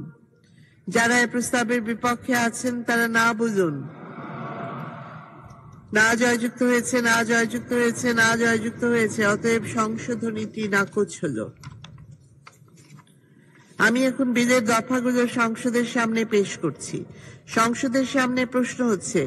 যারা এই প্রস্তাবের বিপক্ষে আছেন তারা না বলুন। না জয়যুক্ত হয়েছে, না জয়যুক্ত হয়েছে, না জয়যুক্ত হয়েছে। অতএব সংশোধনীটি নাকচ হলো। আমি এখন বিলের দফাগুলো সংসদের সামনে পেশ করছি। সংসদের সামনে প্রশ্ন হচ্ছে,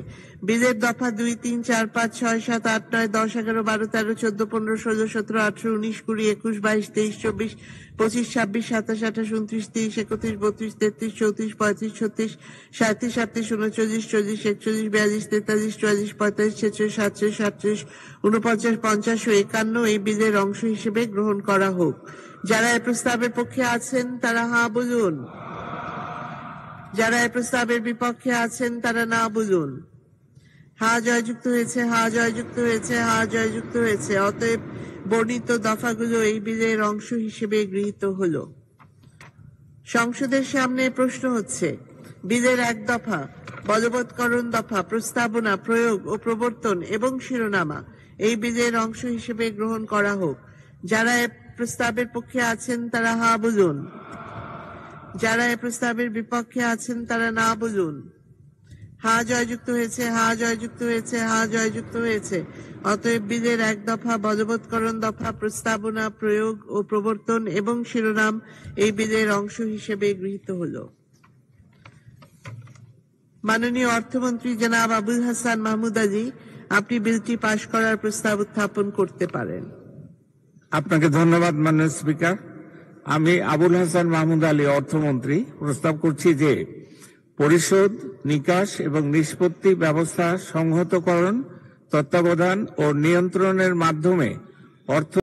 বিলের দফা 2, 3, 4, 5, 6, 7, 8, 9, 10, 11, 12, 13, 14, 15, 16, 17, 18, 19, 20, 21, 22, 23, 24, 25, 26, 27, 28, 29, 30, 31, 32, 33, 34, 35, 36, 37, 38, 39, 40, 41, 42, 43, 44, 45, 46, 47, 48, 49, 50 ও 51 এই বিলের অংশ হিসেবে গ্রহণ করা হোক। যারা এই প্রস্তাবের পক্ষে আছেন তারা হা বলুন, যারা এই প্রস্তাবের বিপক্ষে আছেন তারা না বলুন। হা জয়যুক্ত হয়েছে, হা জয়যুক্ত হয়েছে, হা জয়যুক্ত হয়েছে। অতএব বর্ণিত দফাগুলো এই বিলের অংশ হিসেবে গৃহীত হলো। সংসদের সামনে প্রশ্ন হচ্ছে, বিলের 1 দফা বলবৎকরণ দফা প্রস্তাবনা, প্রয়োগ ও প্রবর্তন এবং শিরোনামা এই বিলের অংশ হিসেবে গ্রহণ করা হোক। যারা এই প্রস্তাবের পক্ষে আছেন তারা হা বলুন, যারা এই প্রস্তাবের বিপক্ষে আছেন তারা না বলুন। হা জয়যুক্ত হয়েছে, হা জয়যুক্ত হয়েছে, হা জয়যুক্ত হয়েছে। অতএব বিলের 1 দফা বলবৎকরণ দফা প্রস্তাবনা, প্রয়োগ ও প্রবর্তন এবং শিরোনাম এই বিলের অংশ হিসেবে গৃহীত হলো। মাননীয় অর্থমন্ত্রী জনাব আবুল হাসান মাহমুদ আলী, আপনি বিলটি পাশ করার প্রস্তাব উত্থাপন করতে পারেন। আপনাকে ধন্যবাদ মাননীয় স্পিকার। আমি আবুল হাসান মাহমুদ আলী অর্থমন্ত্রী প্রস্তাব করছি যে পরিশোধ, নিকাশ এবং নিষ্পত্তি ব্যবস্থা সংহতকরণ, তত্ত্বাবধান ও নিয়ন্ত্রণের মাধ্যমে অর্থ